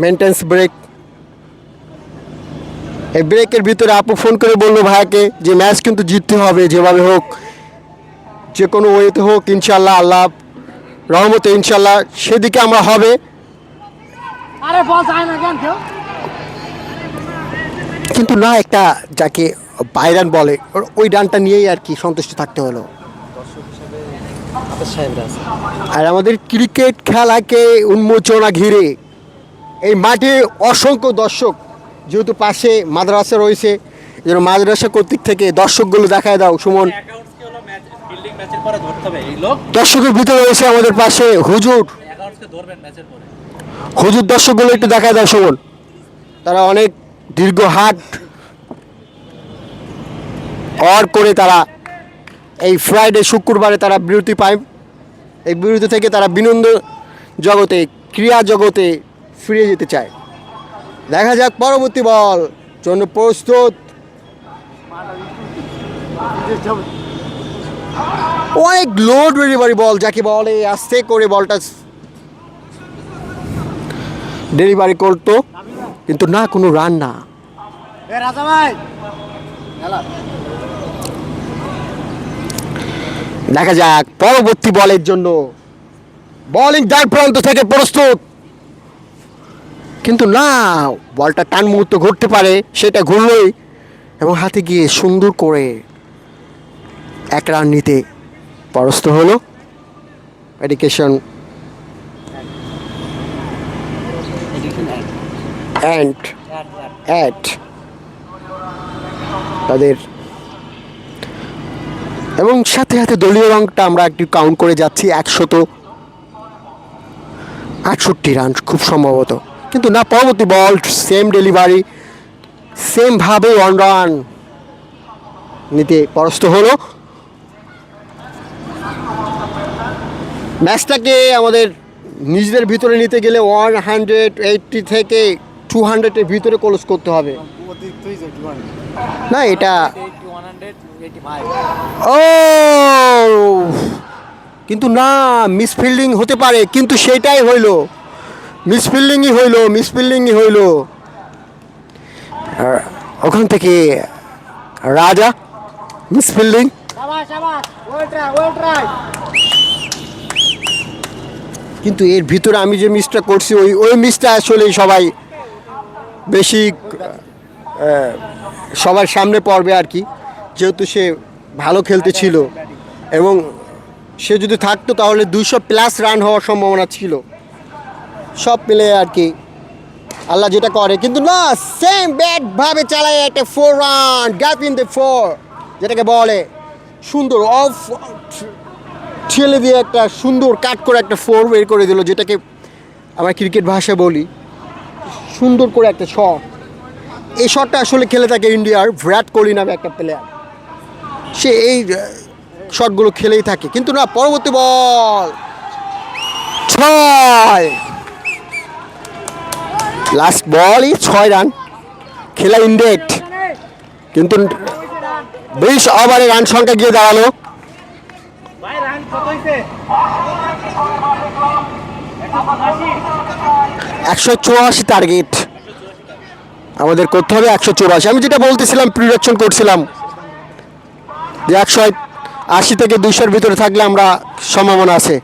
মেনটেন্স ব্রেক। এই ব্রেকের ভিতরে আপু ফোন করে বললো ভাইয়াকে যে ম্যাচ কিন্তু জিততে হবে, যেভাবে হোক, যে কোনো ওয়েতে হোক, ইনশাল্লাহ আল্লাহ রহমতে ইনশাল্লাহ সেদিকে আমরা হবে। কিন্তু না, একটা যাকে বাইরান বলে ওই রানটা নিয়েই আর কি সন্তুষ্ট থাকতে হলো। আর আমাদের ক্রিকেট খেলাকে উন্মোচনা ঘিরে এই মাঠে অসংখ্য দর্শক, যেহেতু পাশে মাদ্রাসা রয়েছে, যেন মাদ্রাসা কর্তৃক থেকে দর্শকগুলো দেখায় দাও সুমন। দর্শকের ভিতরে রয়েছে আমাদের পাশে হুজুর, হুজুর দর্শকগুলো একটু দেখায় দাও সুমন। তারা অনেক দীর্ঘ হাট অর করে তারা এই ফ্রাইডে শুক্রবারে তারা বিরতি পায়। এই বিরতি থেকে তারা বিনোদন জগতে, ক্রীড়া জগতে ফিরে যেতে চায়। দেখা যাক পরবর্তী বল জন্য প্রস্তুত। অনেক লোড ডেলিভারি বল, যাকে বলে আস্তে করে বলটা ডেলিভারি করতো, কিন্তু না, কোনো রান না। দেখা যাক পরবর্তী বলের জন্য বোলিং দ্বার প্রান্ত থেকে প্রস্তুত, কিন্তু না, বলটা টান মুহূর্ত ঘুরতে পারে, সেটা ঘুরলই এবং হাতে গিয়ে সুন্দর করে এক রান নিতে পরাস্ত হলো এডুকেশন অ্যাট তাদের। এবং সাথে সাথে দলীয় রংটা আমরা একটু কাউন্ট করে যাচ্ছি, 168 রান খুব সম্ভবত, কিন্তু না, পরবর্তী বল সেম ডেলিভারি, সেমভাবে 1 রান নিতে পরাস্ত হলো। ম্যাচটাকে আমাদের নিজেদের ভিতরে নিতে গেলে 180 থেকে 200-এর ভিতরে ক্লোজ করতে হবে। না, এটা ও কিন্তু না, মিসফিল্ডিং হতে পারে, কিন্তু সেটাই হইলো, মিসফিল্ডিংই হইলো। ওখান থেকে রাজা মিসফিল্ডিং। কিন্তু এর ভিতরে আমি যে মিসটা করছি ওই মিসটা আসলে সবাই বেশি সবার সামনে পড়বে আর কি, যেহেতু সে ভালো খেলতে ছিল এবং সে যদি থাকতো তাহলে 200+ রান হওয়ার সম্ভাবনা ছিল। সব মিলে আর কি আল্লাহ যেটা করে, কিন্তু না, সেম ব্যাটভাবে চালায় একটা 4 রান, গ্যাপ ইন দ্য 4 যেটাকে বলে, সুন্দর অফ ঠেলে দিয়ে একটা সুন্দর কাট করে একটা 4 বের করে দিল, যেটাকে আমরা ক্রিকেট ভাষায় বলি সুন্দর করে একটা শট। এই শটটা আসলে খেলে থাকে ইন্ডিয়ার বিরাট কোহলি নামে একটা প্লেয়ার, সে এই শটগুলো খেলেই থাকে। কিন্তু না, পরবর্তী বল 6, লাস্ট বলই 6 রান, খেলা ইনডেট, কিন্তু 20 ওভারে রান সংখ্যা গিয়ে দাঁড়ালো 184 টার্গেট আমাদের করতে হবে, 184। আমি যেটা বলতেছিলাম, প্রিডিকশন করছিলাম যে 180 থেকে 200-এর ভিতরে থাকলে আমরা সম্ভাবনা আছে।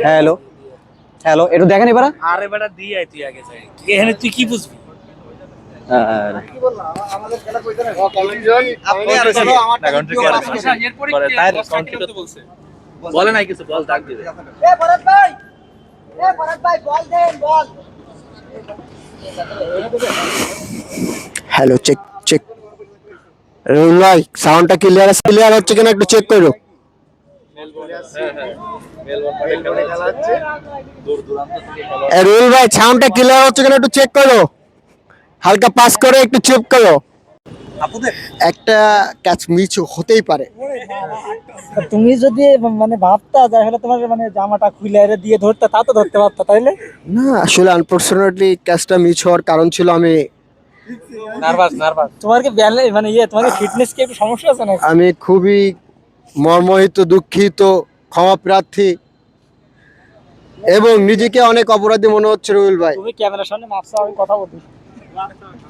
হ্যালো হ্যালো, একটু দেখেন এবার। আরে বেটা দিয়ে আয় তুই আগে যাই, এখানে তুই কি বুঝবি? বলে নাই কিছু, বল দাগ দিবে। হ্যালো, চেক চেক, রুল ভাই সাউন্ডটা ক্লিয়ার হচ্ছে কিনা একটু চেক করো। রুল ভাই সাউন্ডটা ক্লিয়ার হচ্ছে কিনা একটু চেক করো, হালকা পাস করে একটু চেক করো। একটা ক্যাচ মিস হতেই পারে। তুমি যদি মানে ভাবতা যে আসলে তোমার মানে জামাটা খুলে এরে দিয়ে ধরতে, তা তো ধরতে পারতা, তাইলে না আসলে আনফরচুনেটলি ক্যাচটা মিস হওয়ার কারণ ছিল নার্ভাস তোমার কি মানে তোমার ফিটনেস কি একটু সমস্যা আছে নাকি? আমি খুবই মর্মাহত, দুঃখিত, ক্ষমা প্রার্থী এবং নিজেকে অনেক অপরাধী মনে হচ্ছে রুল ভাই। তুমি ক্যামেরার সামনে মাপছো, আমি কথা বলি।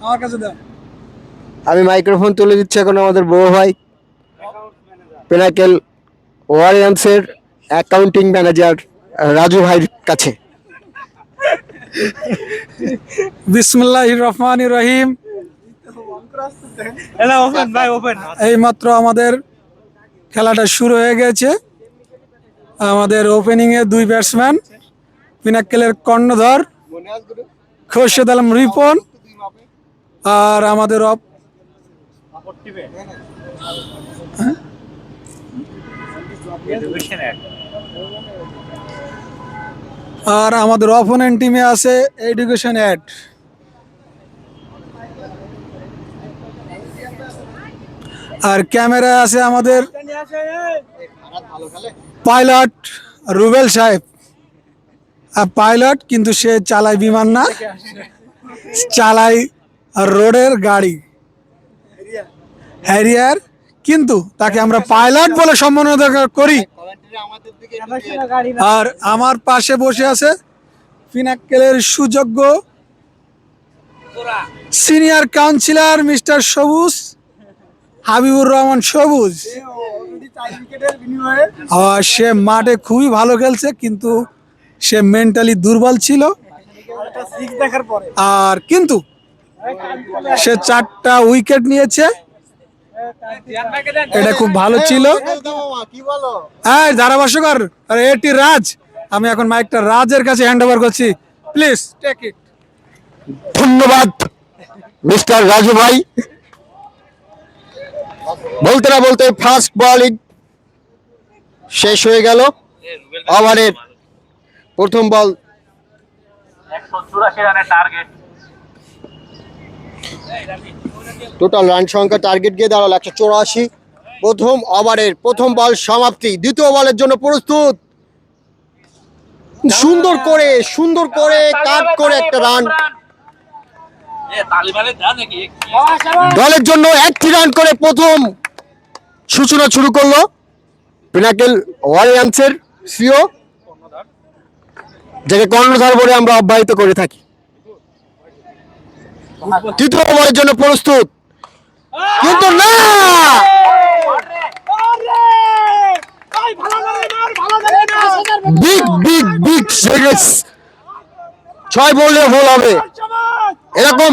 আমার কাছে দাও। আমি মাইক্রোফোন তুলে দিচ্ছি এখন আমাদের বড় ভাই পিনাকেল ওয়ারিয়ন্সের অ্যাকাউন্টিং ম্যানেজার রাজু ভাইয়ের কাছে। বিসমিল্লাহির রহমানির রহিম। এইমাত্র আমাদের খেলাটা শুরু হয়ে গেছে। আমাদের ওপেনিং এ দুই ব্যাটসম্যান, পিনাক্কেলের কর্ণধর খোরশেদ আলম রিপন, আর আমাদের অপোনেন্ট টিমে আছে এডুকেশন অ্যাড। আর ক্যামেরায় আছে আমাদের পাইলট রুবেল সাহেব। আর পাইলট কিন্তু সে চালায় বিমান না, চালায় রোডের গাড়ি, হ্যারিয়ার, কিন্তু তাকে আমরা পাইলট বলে সম্বোধন করি। আর আমার পাশে বসে আছে পিনাক্কেলের সুযোগ্য সিনিয়র কাউন্সিলর মিস্টার সবুজ, হাবিবুর রহমান সবুজ। সে মাঠে খুবই ভালো খেলছে, কিন্তু সে মেন্টালি দুর্বল ছিল। আর কিন্তু সে 4টা উইকেট নিয়েছে, এটা খুব ভালো ছিল। হ্যাঁ ধারাভাষ্যকর, আর এটি রাজ। আমি এখন মাইকটা রাজের কাছে হ্যান্ড ওভার করছি, প্লিজ টেক ইট। ধন্যবাদ মিস্টার রাজু ভাই। বলতে না বলতে ফার্স্ট বোলিং শেষ হয়ে গেল। ওভারের প্রথম বল 184 রানের টার্গেট। টোটাল রান সংখ্যা টার্গেট গিয়ে দাঁড়ালো 184। প্রথম ওভারের প্রথম বল সমাপ্তি। দ্বিতীয় বলের জন্য প্রস্তুত। সুন্দর করে কাট করে একটা রান দলের জন্য। 1টি রান করে প্রথম সূচনা শুরু করলো পিনাকেল ওয়ারিয়ন্সের সিও, যাকে কর্ণধার বলে আমরা অব্যাহত করে থাকি। তৃতীয় ওভারের জন্য প্রস্তুত, কিন্তু না, বিগ সিরিয়াস 6 বললে ভুল হবে। এরকম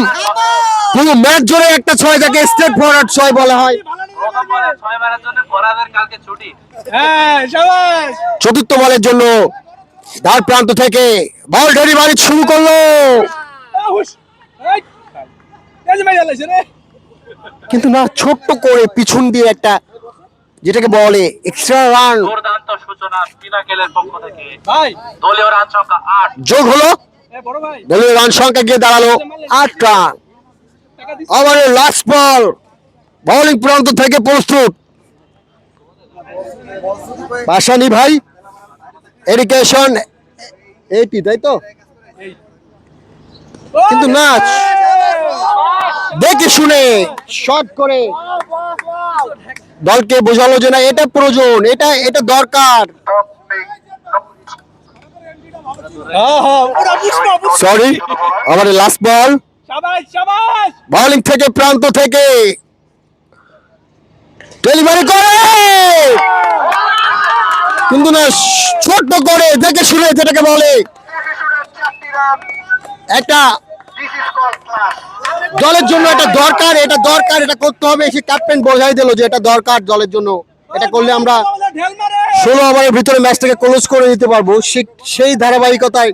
পুরো ম্যাচ জুড়ে একটা 6, যাকে স্ট্রেট ফরওয়ার্ড 6 বলা হয়। চতুর্থ বলের জন্য দ্বার প্রান্ত থেকে বল ডেলিভারি শুরু করলো, কিন্তু না, ছোট্ট করে পিছন দিয়ে একটা, যেটাকে বলে এক্সট্রা রান দুর্দান্ত সূচনা পিনাকেলের পক্ষ থেকে। দলীয় রান সংখ্যা 8 যোগ হলো। দলীয় রান সংখ্যা গিয়ে দাঁড়ালো 8 রান। ওভারের লাস্ট বল, বোলিং প্রান্ত থেকে প্রস্তুত পাশানি ভাই, এডুকেশন এইটি, তাই তো? কিন্তু না, দেখে শুনে শর্ট করে দলকে বোঝালো যে না, এটা প্রয়োজন, এটা দরকার। সরি, আমাদের লাস্ট বল, বোলিং থেকে প্রান্ত থেকে ডেলিভারি করে, কিন্তু না, ছোট্ট করে দেখে শুনে, যেটাকে বলে একটা দলের জন্য এটা দরকার, এটা করতে হবে। সে ক্যাপ্টেন বোঝাই দিল যে এটা দরকার দলের জন্য, এটা করলে আমরা 16 ওভারের ভিতরে ম্যাচটাকে ক্লোজ করে দিতে পারবো। সেই ধারাবাহিকতায়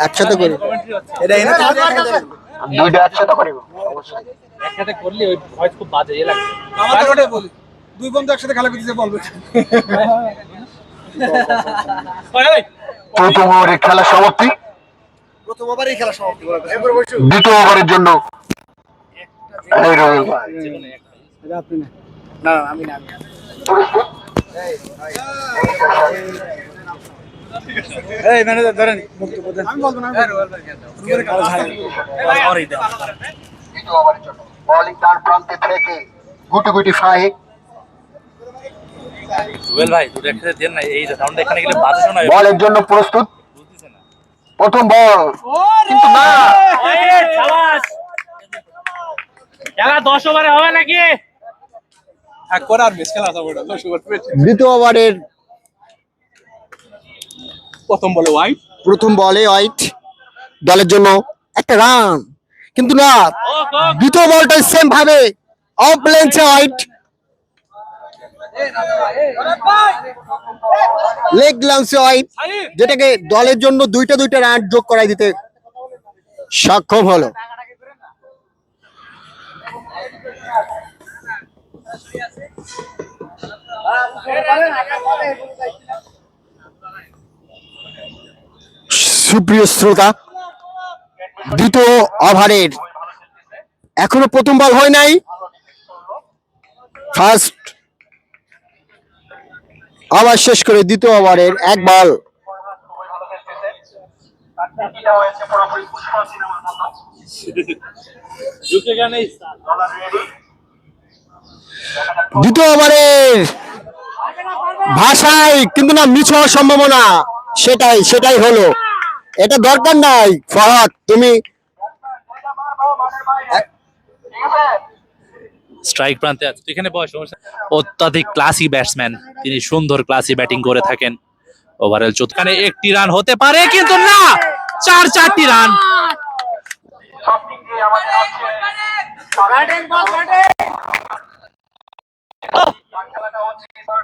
একসাথে করি, দুইটা একসাথে করিব অবশ্যই। একসাথে করলে ওই ভয়েস খুব বাজে লাগে। বলি 2 বন্ধু একসাথে খেলা করতেছে বলবে। প্রথম ওভারের খেলা সমাপ্তি। প্রথম ওভারেই খেলা সমাপ্তি বলা যায়। দ্বিতীয় ওভারের জন্য এই রবিন ভাই প্রস্তুত। এই ম্যানেজার ধরেন বক্তব্য দেন। আমি বলবো না, দ্বিতীয় ওভারের জন্য বোলিং ডান প্রান্তে থেকে গুটি গুটি ফাইভ। রুবেল ভাই দুটো একসাথে দেন না, এই সাউন্ড এখানে গেলে বাজে শোনা হয়। বলের জন্য প্রস্তুত। প্রথম বল কিন্তু না। খেলা 10 ওভারে হবে নাকি? এক করে আর বেশ খেলা হবে না। দ্বিতীয় ওভারের প্রথম বলে ওয়াইড। প্রথম বলে হোয়াইট, দলের জন্য একটা রান কিন্তু না। দ্বিতীয় বলটা সেম ভাবে অফ লেন্সে হোয়াইট, লেগ গ্লান্সে হোয়াইট, যেটাকে দলের জন্য দুইটা রান যোগ করাই দিতে সক্ষম হলো। সুপ্রিয় শ্রোতা, দ্বিতীয় ওভারের এখনো প্রথম বল হয় নাই। ফার্স্ট ওভার শেষ করে দ্বিতীয় ওভারের এক বল। দ্বিতীয় ওভারের ভাষায় কিন্তু না মিস হওয়ার সম্ভাবনা, সেটাই হলো। এটা দরকার নাই ফরহাদ, তুমি স্ট্রাইক প্রান্তে আছে, তো এখানে বয়স সমস্যা। অত্যাধিক ক্লাসি ব্যাটসম্যান, তিনি সুন্দর ক্লাসি ব্যাটিং করে থাকেন। ওভারের চতুর্খানে একটি রান হতে পারে কিন্তু না, 4টি রান।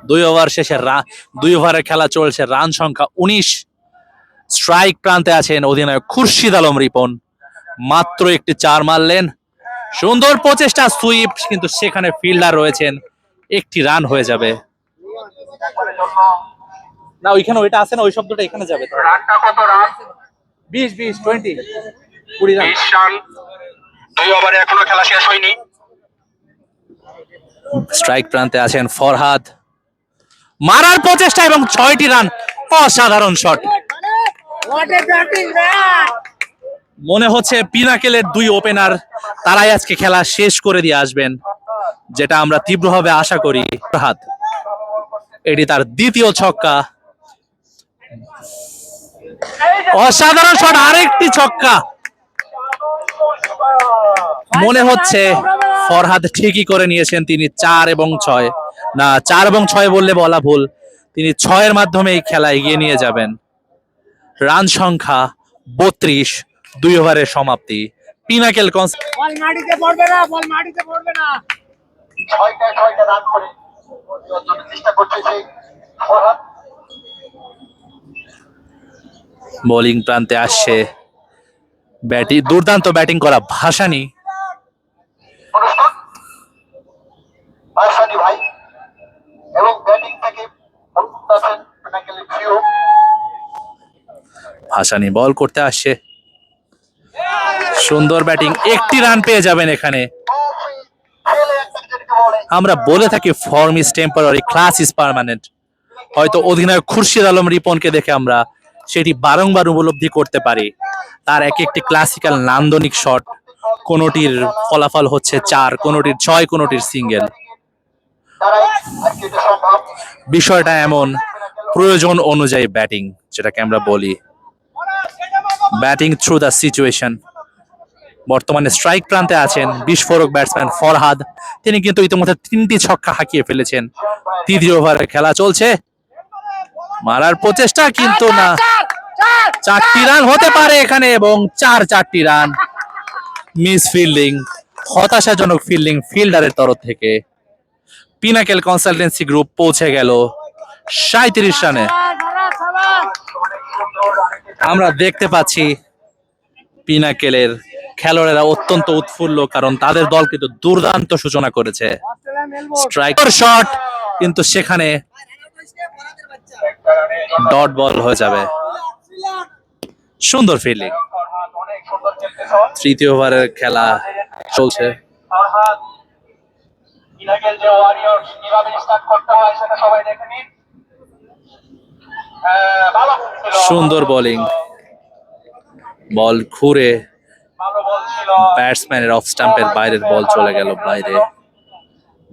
দুই ওভার শেষে 2 ওভারের খেলা চলছে, রান সংখ্যা 19। স্ট্রাইক প্রান্তে আছেন অধিনায়ক খুরশিদ আলম রিপন, মাত্র একটি 4 মারলেন। সুন্দর প্রচেষ্টা, সুইপ, কিন্তু সেখানে ফিল্ডার রয়েছেন, একটি রান হয়ে যাবে না। ওইখানে ওইটা আছে না, ওই শব্দটা এখানে যাবে। 20 20 20 রান। 20 রান। 2 ওভারে এখনো খেলা শেষ হয়নি। স্ট্রাইক প্রান্তে আছেন ফরহাদ, মারার প্রচেষ্টা এবং 6টি রান। অসাধারণ শট। মনে হচ্ছে পিনাকেলের 2 ওপেনার তারাই আজকে খেলা শেষ করে দিয়ে আসবেন, যেটা আমরা তীব্রভাবে আশা করি। ফরহাদ, এটি তার দ্বিতীয় ছক্কা। অসাধারণ শট, আরেকটি ছক্কা। মনে হচ্ছে ফরহাদ ঠিকই করে নিয়েছেন, তিনি 4 এবং 6 না 4 এবং 6 বললে বলা ভুল, তিনি 6-এর মাধ্যমে এই খেলা এগিয়ে নিয়ে যাবেন। রান সংখ্যা 32, 2 ওভারের সমাপ্তি। পিনাকেল ছয়টা রান করে চেষ্টা করছে সেই ফরহাদ। বোলিং প্রান্তে আসছে দুর্দান্ত ব্যাটিং করা ভাসানী। প্রস্তুত ভাসানী ভাই, এবং ব্যাটিং থেকে আছেন পিনাকেলের প্রিয় ভাসানী বল করতে আসছে, সুন্দর ব্যাটিং, একটি রান পেয়ে যাবেন এখানে। আমরা বলে থাকি form is temporary, class is permanent. হয়তো অধিনায়ক খুরশিদ আলম রিপনকে দেখে আমরা সেটি বারংবার উপলব্ধি করতে পারি। তার একটি ক্লাসিক্যাল নান্দনিক শট, কোনোটির ফলাফল হচ্ছে 4, কোনোটির 6, কোনোটির সিঙ্গেল। বিষয়টা এমন, প্রয়োজন অনুযায়ী ব্যাটিং, যেটাকে আমরা বলি ব্যাটিং থ্রু দ্য সিচুয়েশন। বর্তমানে স্ট্রাইক প্রান্তে আছেন বিস্ফোরক ব্যাটসম্যান ফরহাদ, তিনি কিন্তু ইতিমধ্যে 3টি ছক্কা হাঁকিয়ে ফেলেছেন। তৃতীয় ওভারে খেলা চলছে, মারার প্রচেষ্টা কিন্তু না। 4টি রান হতে পারে এখানে, এবং 4টি রান। মিস ফিল্ডিং, হতাশাজনক ফিল্ডিং ফিল্ডারের তরফ থেকে। পিনাকেল কনসালটেন্সি গ্রুপ পৌঁছে গেল 37 রানে। আমরা দেখতে পাচ্ছি পিনাকেলের খেলোয়াড়েরা অত্যন্ত উৎফুল্ল, কারণ তাদের দল কিন্তু দুর্দান্ত সূচনা করেছে। স্ট্রাইকার শট, কিন্তু সেখানে ডট বল হয়ে যাবে। সুন্দর ফিল্ডিং। তৃতীয় ওভারের খেলা চলছে। সুন্দর বোলিং, বল ঘুরে ব্যাটসম্যানের অফ স্টাম্পের বাইরের বল চলে গেল বাইরে,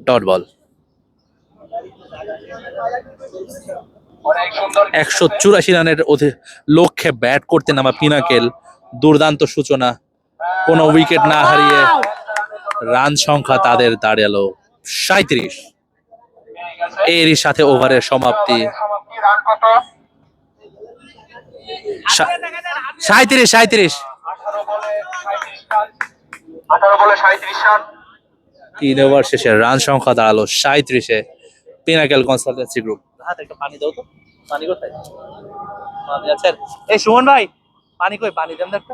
ডট বল। 184 রানের লক্ষ্যে ব্যাট করতে নামা পিনাকেল, দুর্দান্ত সূচনা, কোনো উইকেট না হারিয়ে রান সংখ্যা তাদের দাঁড়ালো 37। এরই সাথে ওভারের সমাপ্তি। 37। 3 ওভার শেষে রান সংখ্যা দাঁড়ালো 37-এ। Pinnacle consultancy group. হাতে একটা পানি দাও তো। পানি কোথায়? পানি আছে? এই সুমন ভাই, পানি কই? পানি দেন তো একটা।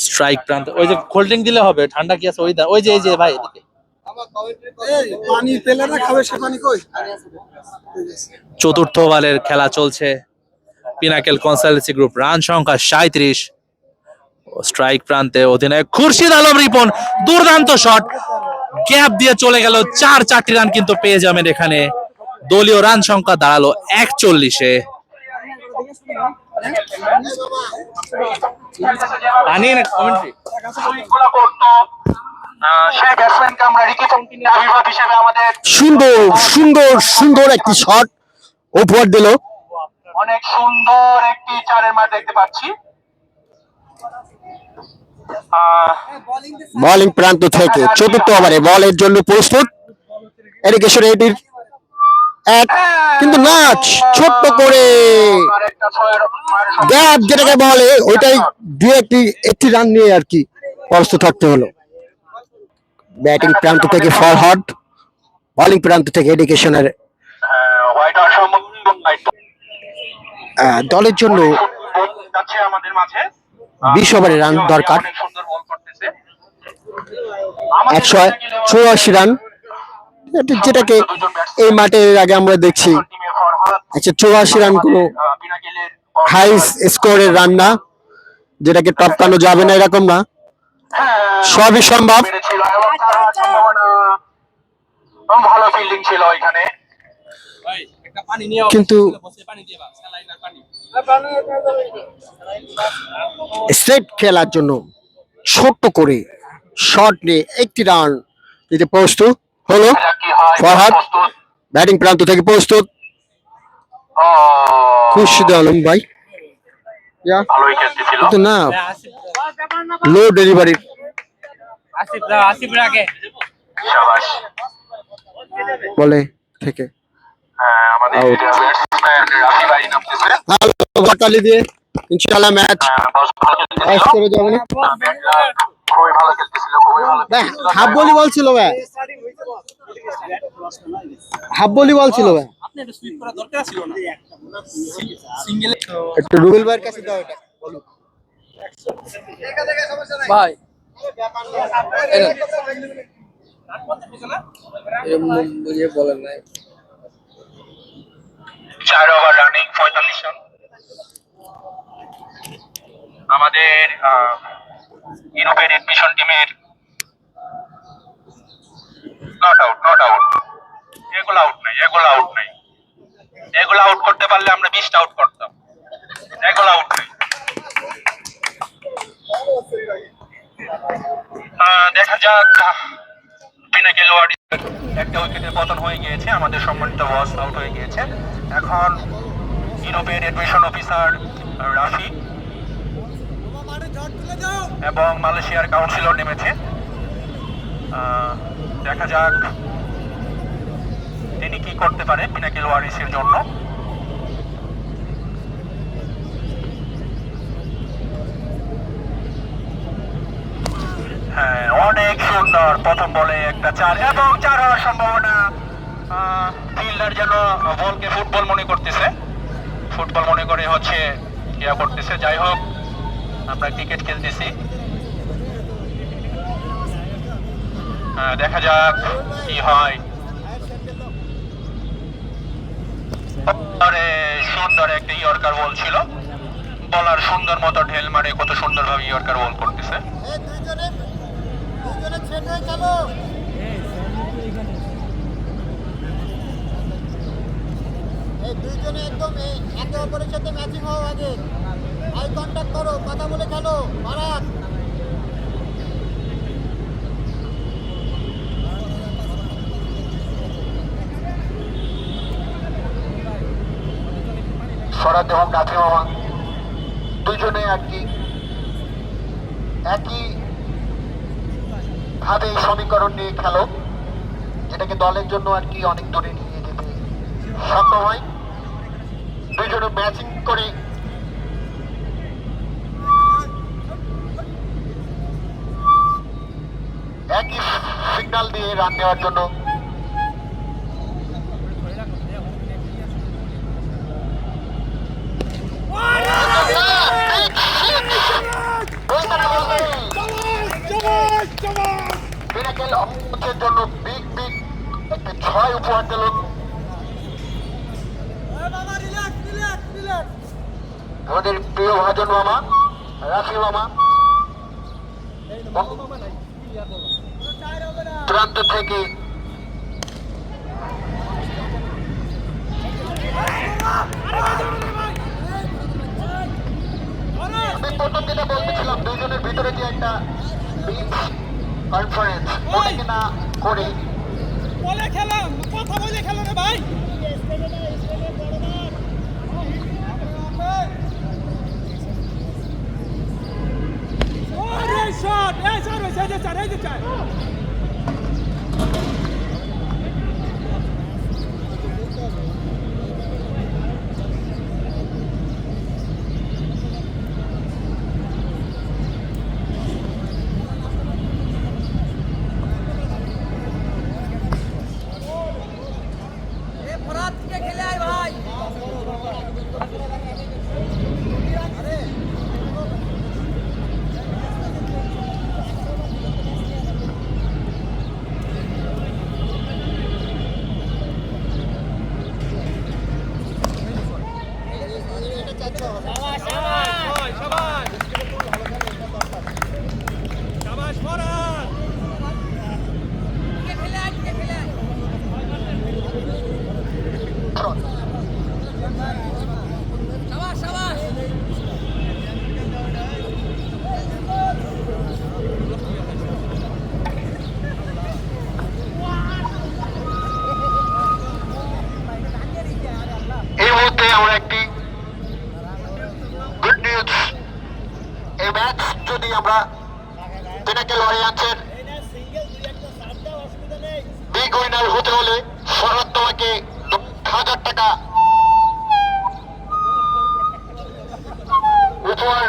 স্ট্রাইক প্রান্ত, ওই যে কোল্ড ড্রিঙ্ক দিলে হবে, ঠান্ডা কি আছে? ওই যে এই যে ভাই এদিকে পানি পেলে না খাবে, সে পানি কই? চতুর্থ ওভারের খেলা চলছে। পিনাকেল কনসালটেন্সি গ্রুপ, রান সংখ্যা 37। স্ট্রাইক প্রান্তে অধিনায়ক খুরশিদ আলম রিপন, দুর্দান্ত শট, গ্যাপ দিয়ে চলে গেল। 4 রান কিন্তু পেয়ে যাবেন এখানে। দলীয় রান সংখ্যা দাঁড়ালো 41-এ। সুন্দর সুন্দর সুন্দর একটি শট উপহার দিল। অনেক সুন্দর একটি চারের মাঠ দেখতে পাচ্ছি। বোলিং প্রান্ত থেকে চতুর্থ ওভারে বলের জন্য প্রস্তুত এরিগেশন এটির এক, কিন্তু না, ছোট্ট করে গ্যাপ যেটাকে বলে ওইটাই দিয়ে একটি রান নিয়ে আর কি প্রস্তুত থাকতে হলো। ব্যাটিং প্রান্ত থেকে ফরহাদ, বোলিং প্রান্ত থেকে এডুকেশনের দলের জন্য আমাদের মাঝে 20 ওভারে রান দরকার। অনেক সুন্দর বল করতেছে। 184 রান, যেটাকে এই মাঠের আগে আমরা দেখছি 184 রান কোনো হাই স্কোরের রান না, যেটাকে টপকানো যাবে না এরকম না, সবই সম্ভব। ভালো ফিল্ডিং ছিল ওইখানে, কিন্তু স্ট্রেট খেলার জন্য ছোট্ট করে শট নিয়ে একটি রান দিতে প্রস্তুত হলো ফরহাদ। ব্যাটিং প্রান্ত থেকে প্রস্তুত খুরশিদ আলম ভাই, ভালোই খেলতেছিল। কিন্তু না, লো ডেলিভারি। শাবাশ। বলে থেকে আমাদের ব্যাটসম্যান রাফি ভাই নামতেছে। ভালো দিয়ে ইনশাআল্লাহ ম্যাচ শেষ করে যাবে না। খুবই ভালো খেলতেছিল, খুবই ভালো খেলতেছিল। হাফ বলি বল ছিল ভাই, হাফ বলি বল ছিল ভাই। একটু রুবেল ভাইয়ের কাছে দাও এটা ভাই বলেন নাই। 4 ওভার রানিং 45 রান। আমাদের ইউরোপের এডমিশন টিমের নট আউট। এগুলো আউট নাই, এগুলো আউট করতে পারলে আমরা 20টা আউট করতাম। এগুলো আউট নাই। দেখা যাক, পিনাকেল ওয়ার্ডি একটা উইকেটের পতন হয়ে গিয়েছে, আমাদের সম্মানিত বস আউট হয়ে গিয়েছে। এখন ইউরোপের এডমিশন অফিসার রাফি এবং মালয়েশিয়ার কাউন্সিলর নেমেছে। দেখা যাক তিনি কি করতে পারে পিনাকেল ওয়ারিসের জন্য। হ্যাঁ, অনেক সুন্দর প্রথম বলে একটা 4 এবং 4 হওয়ার সম্ভাবনা। ফিল্ডার যেন বলকে ফুটবল মনে করতেছে, ফুটবল মনে করে হচ্ছে ইয়া করতেছে। যাই হোক, আমরা ক্রিকেট খেলতেছি। দেখা যাক কি হয়। সুন্দর একটা ইয়র্কার বল ছিল, বলার সুন্দর মতো ঢেল মারে কত সুন্দরভাবে ইয়র্কার বল করতেছে। দুইজনে একদম একে অপরের সাথে ম্যাচিং হও, আগে আই কন্ট্যাক্ট করো, কথা বলে খেলো। ভারত শরৎ এবং গাছে মামা দুজনে আর কি একই ভাবে এই সমীকরণ নিয়ে খেলো, যেটাকে দলের জন্য আর কি অনেক দূরে নিয়ে যেতে সক্ষম হয়। দুজনে ম্যাচিং করে একই সিগন্যাল দিয়ে রান নেওয়ার জন্য জন্য বিগ বিগ একটা 6 উপহার দিল আমাদের প্রিয় ভাজন মামা, রাফি মামা। প্রান্ত থেকে আমি প্রথম যেটা বলতেছিলাম, দুজনের ভিতরে যে একটা কনফারেন্স, ওটাকে না করে বলে খেলাম, কথা বলে খেলো রে ভাই। শট এই স্যার, এই স্যার, এই স্যার। আমরা একটি গুড নিউজ, এই ম্যাচ যদি আমরা পিনাকেল ওয়ারিয়র্সের বিগ উইনার হতে হলে শরৎ তোমাকে 10,000 টাকা উপহার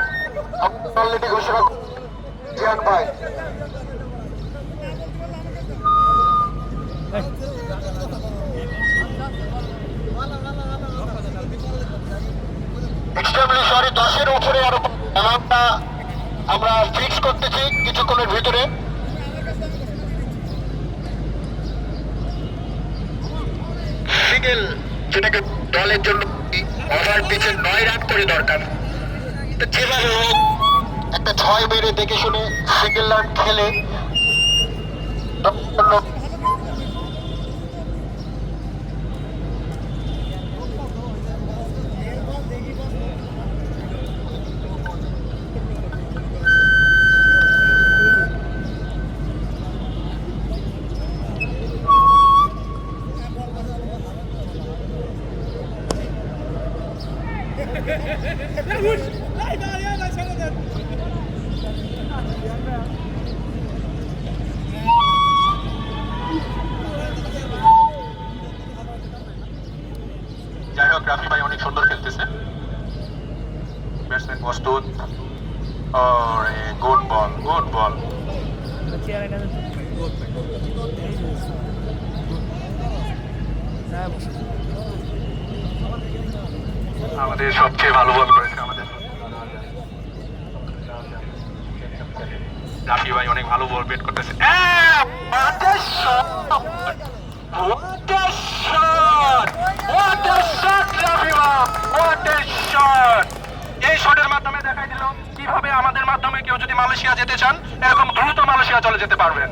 অলরেডি ঘোষণা জিয়ান ভাই। এক্সট্রিমলি সরি, 10-এর উপরে আরো অ্যামাউন্টটা আমরা ফিক্স করতেছি কিছুক্ষণের ভিতরে। সিঙ্গেল, যেটাকে দলের জন্য ওভার পিচে 9 রান করে দরকার, যেভাবে হোক একটা 6 মেরে দেখে শুনে সিঙ্গেল রান খেলে যাই হোক, রাফি ভাই অনেক সুন্দর খেলতেছে, ব্যাটসম্যান প্রস্তুত। Good ball, good ball. আমাদের সবচেয়ে ভালো বল করেছে আমাদের রাফি ভাই অনেক ভালো বল বেট করতেছে। এই শটের মাধ্যমে দেখাই দিল কিভাবে আমাদের মাধ্যমে কেউ যদি মালয়েশিয়া যেতে চান এরকম দ্রুত মালয়েশিয়া চলে যেতে পারবেন।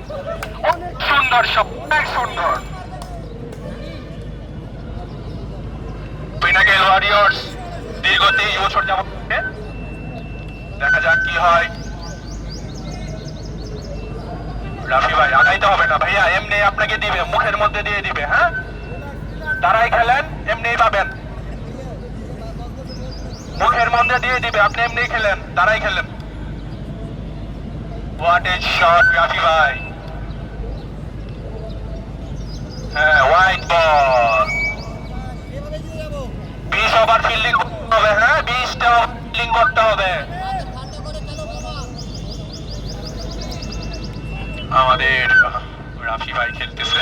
অনেক সুন্দর শট, অনেক সুন্দর। পিনাকেল ওয়ারিয়র্স দীর্ঘ 23 বছর যাবত, দেখা যাক কি হয়। রাফি ভাই আগাইতে হবে না ভাইয়া, এমনি আপনাকে দিবে, মুখের মধ্যে দিয়ে দিবে। হ্যাঁ, তারাই খেলেন, এমনি পাবেন, মুখের মধ্যে দিয়ে দিবে, আপনি এমনি খেলেন, তারাই খেলেন। হোয়াট এ শট রাফি ভাই। হ্যাঁ, হোয়াইট বল। 20 ওভার ফিল্ডিং করতে হবে। হ্যাঁ, 20টা ফিল্ডিং করতে হবে। আমাদের রাফি ভাই খেলতেছে।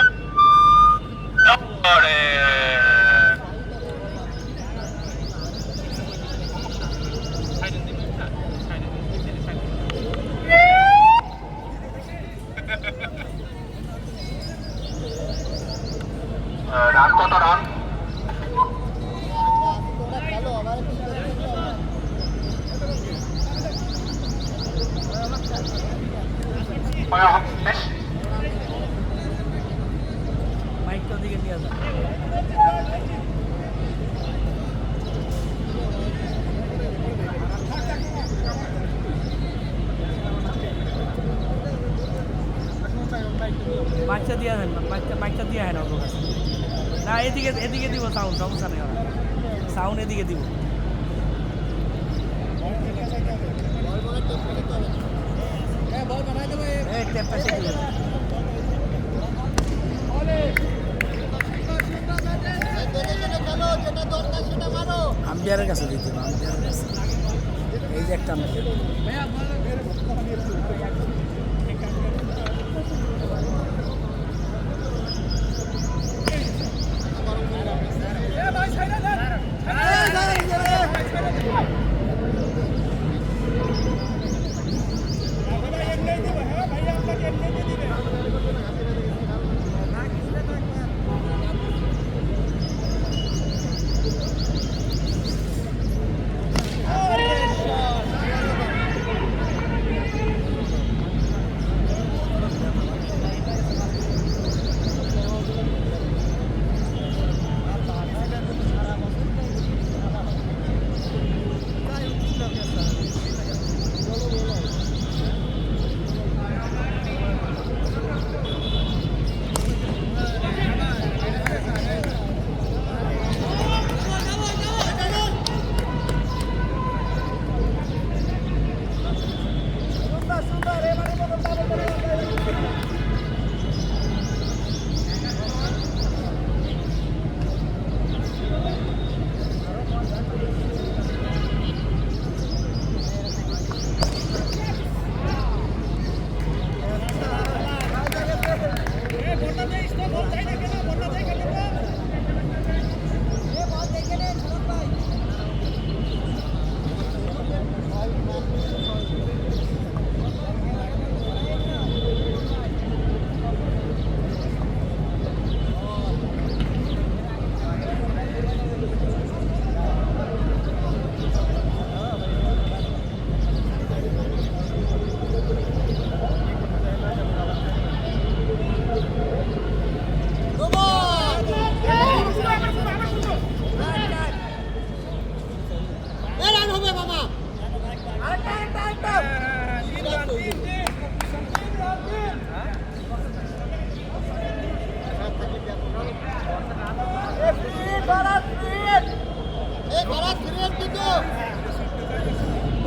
রান কত রান? মাইকটা দিকে নিয়ে যান। মাইকটা দিয়ে দেন, মাইকটা দিয়ে হয় না ওর কাছে। না, এদিকে দিব সাউন্ড, সমস্যা নেই, সাউন্ড এদিকে দিব। আম্পায়ারের কাছে দিতে হবে, আম্পায়ারের কাছে। এই যে একটা আম্পায়ার।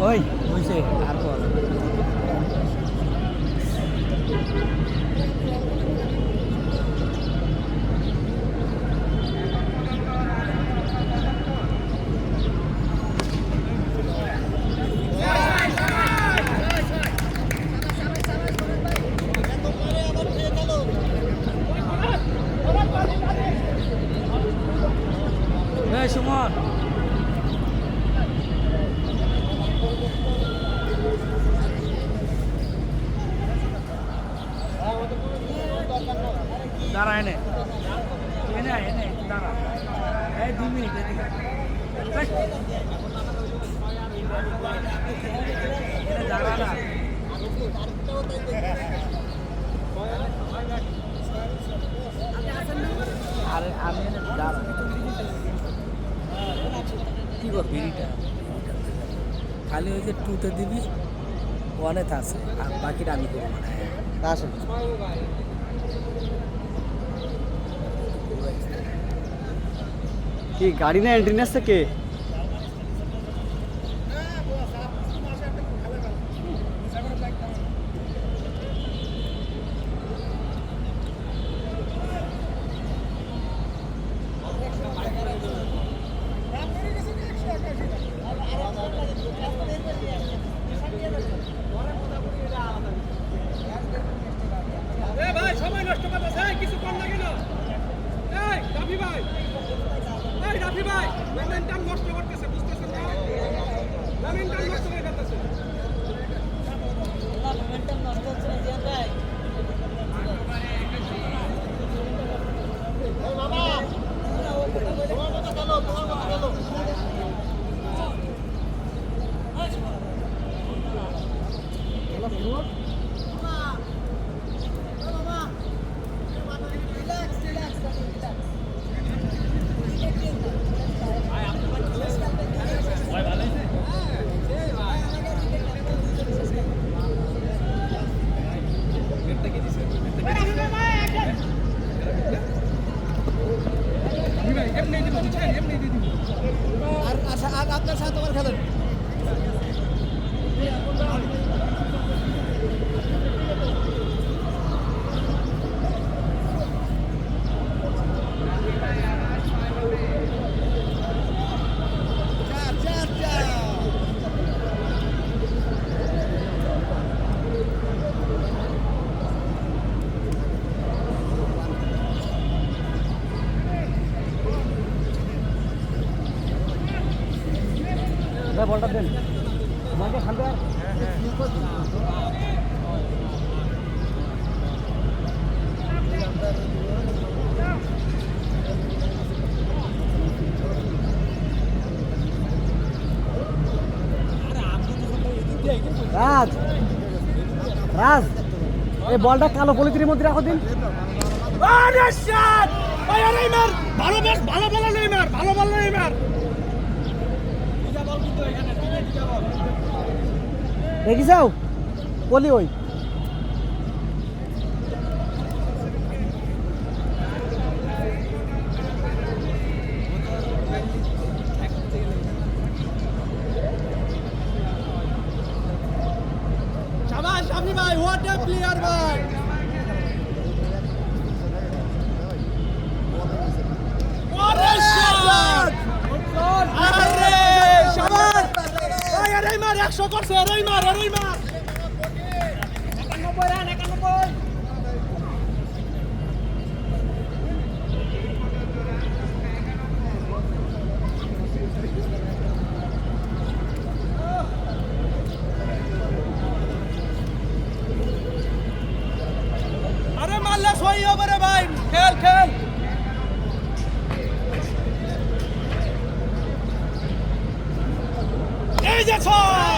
ওই হইছে আর বল। সুমন দাঁড়া এনে এনে এনে দাঁড়া এই 2 মিনিট এদিকে দাঁড়া না আরে আমি দাঁড়া কি গো বিড়িটা খালি ওই যে 2 তে দিবি 1 এ আছে আর বাকিটা আমি করব না আসেন কি গাড়ি না এন্ট্রি আসছে কে ভাই সময় নষ্ট করতেছে কিছু কম লাগে না এই রাফি ভাই মোমেন্টাম নষ্ট করতেছে বুঝতেছেন না মোমেন্টাম নষ্ট করে ফেলতেছে মোমেন্টাম নষ্ট হচ্ছে না জিয়ান ভাই বাবা তোমার মতো গেল আপনার সাথে তোমার খেলেন বলটা দেন তোমাকে খাবে আর রাজ রাজ এই বলটা কালো পলিথিনের মধ্যে রাখো দিন ভালো বল নেইমার দেখি যাও বলি ওই শাবাশ শামি ভাই হোয়াট এ প্লেয়ার ভাই আরে শট আরে শাবাশ ভাই আরে মার 100 করছে আরে মার 91 রান 91 আরে মারলে সই হবে রে ভাই খেল এই যে ছয়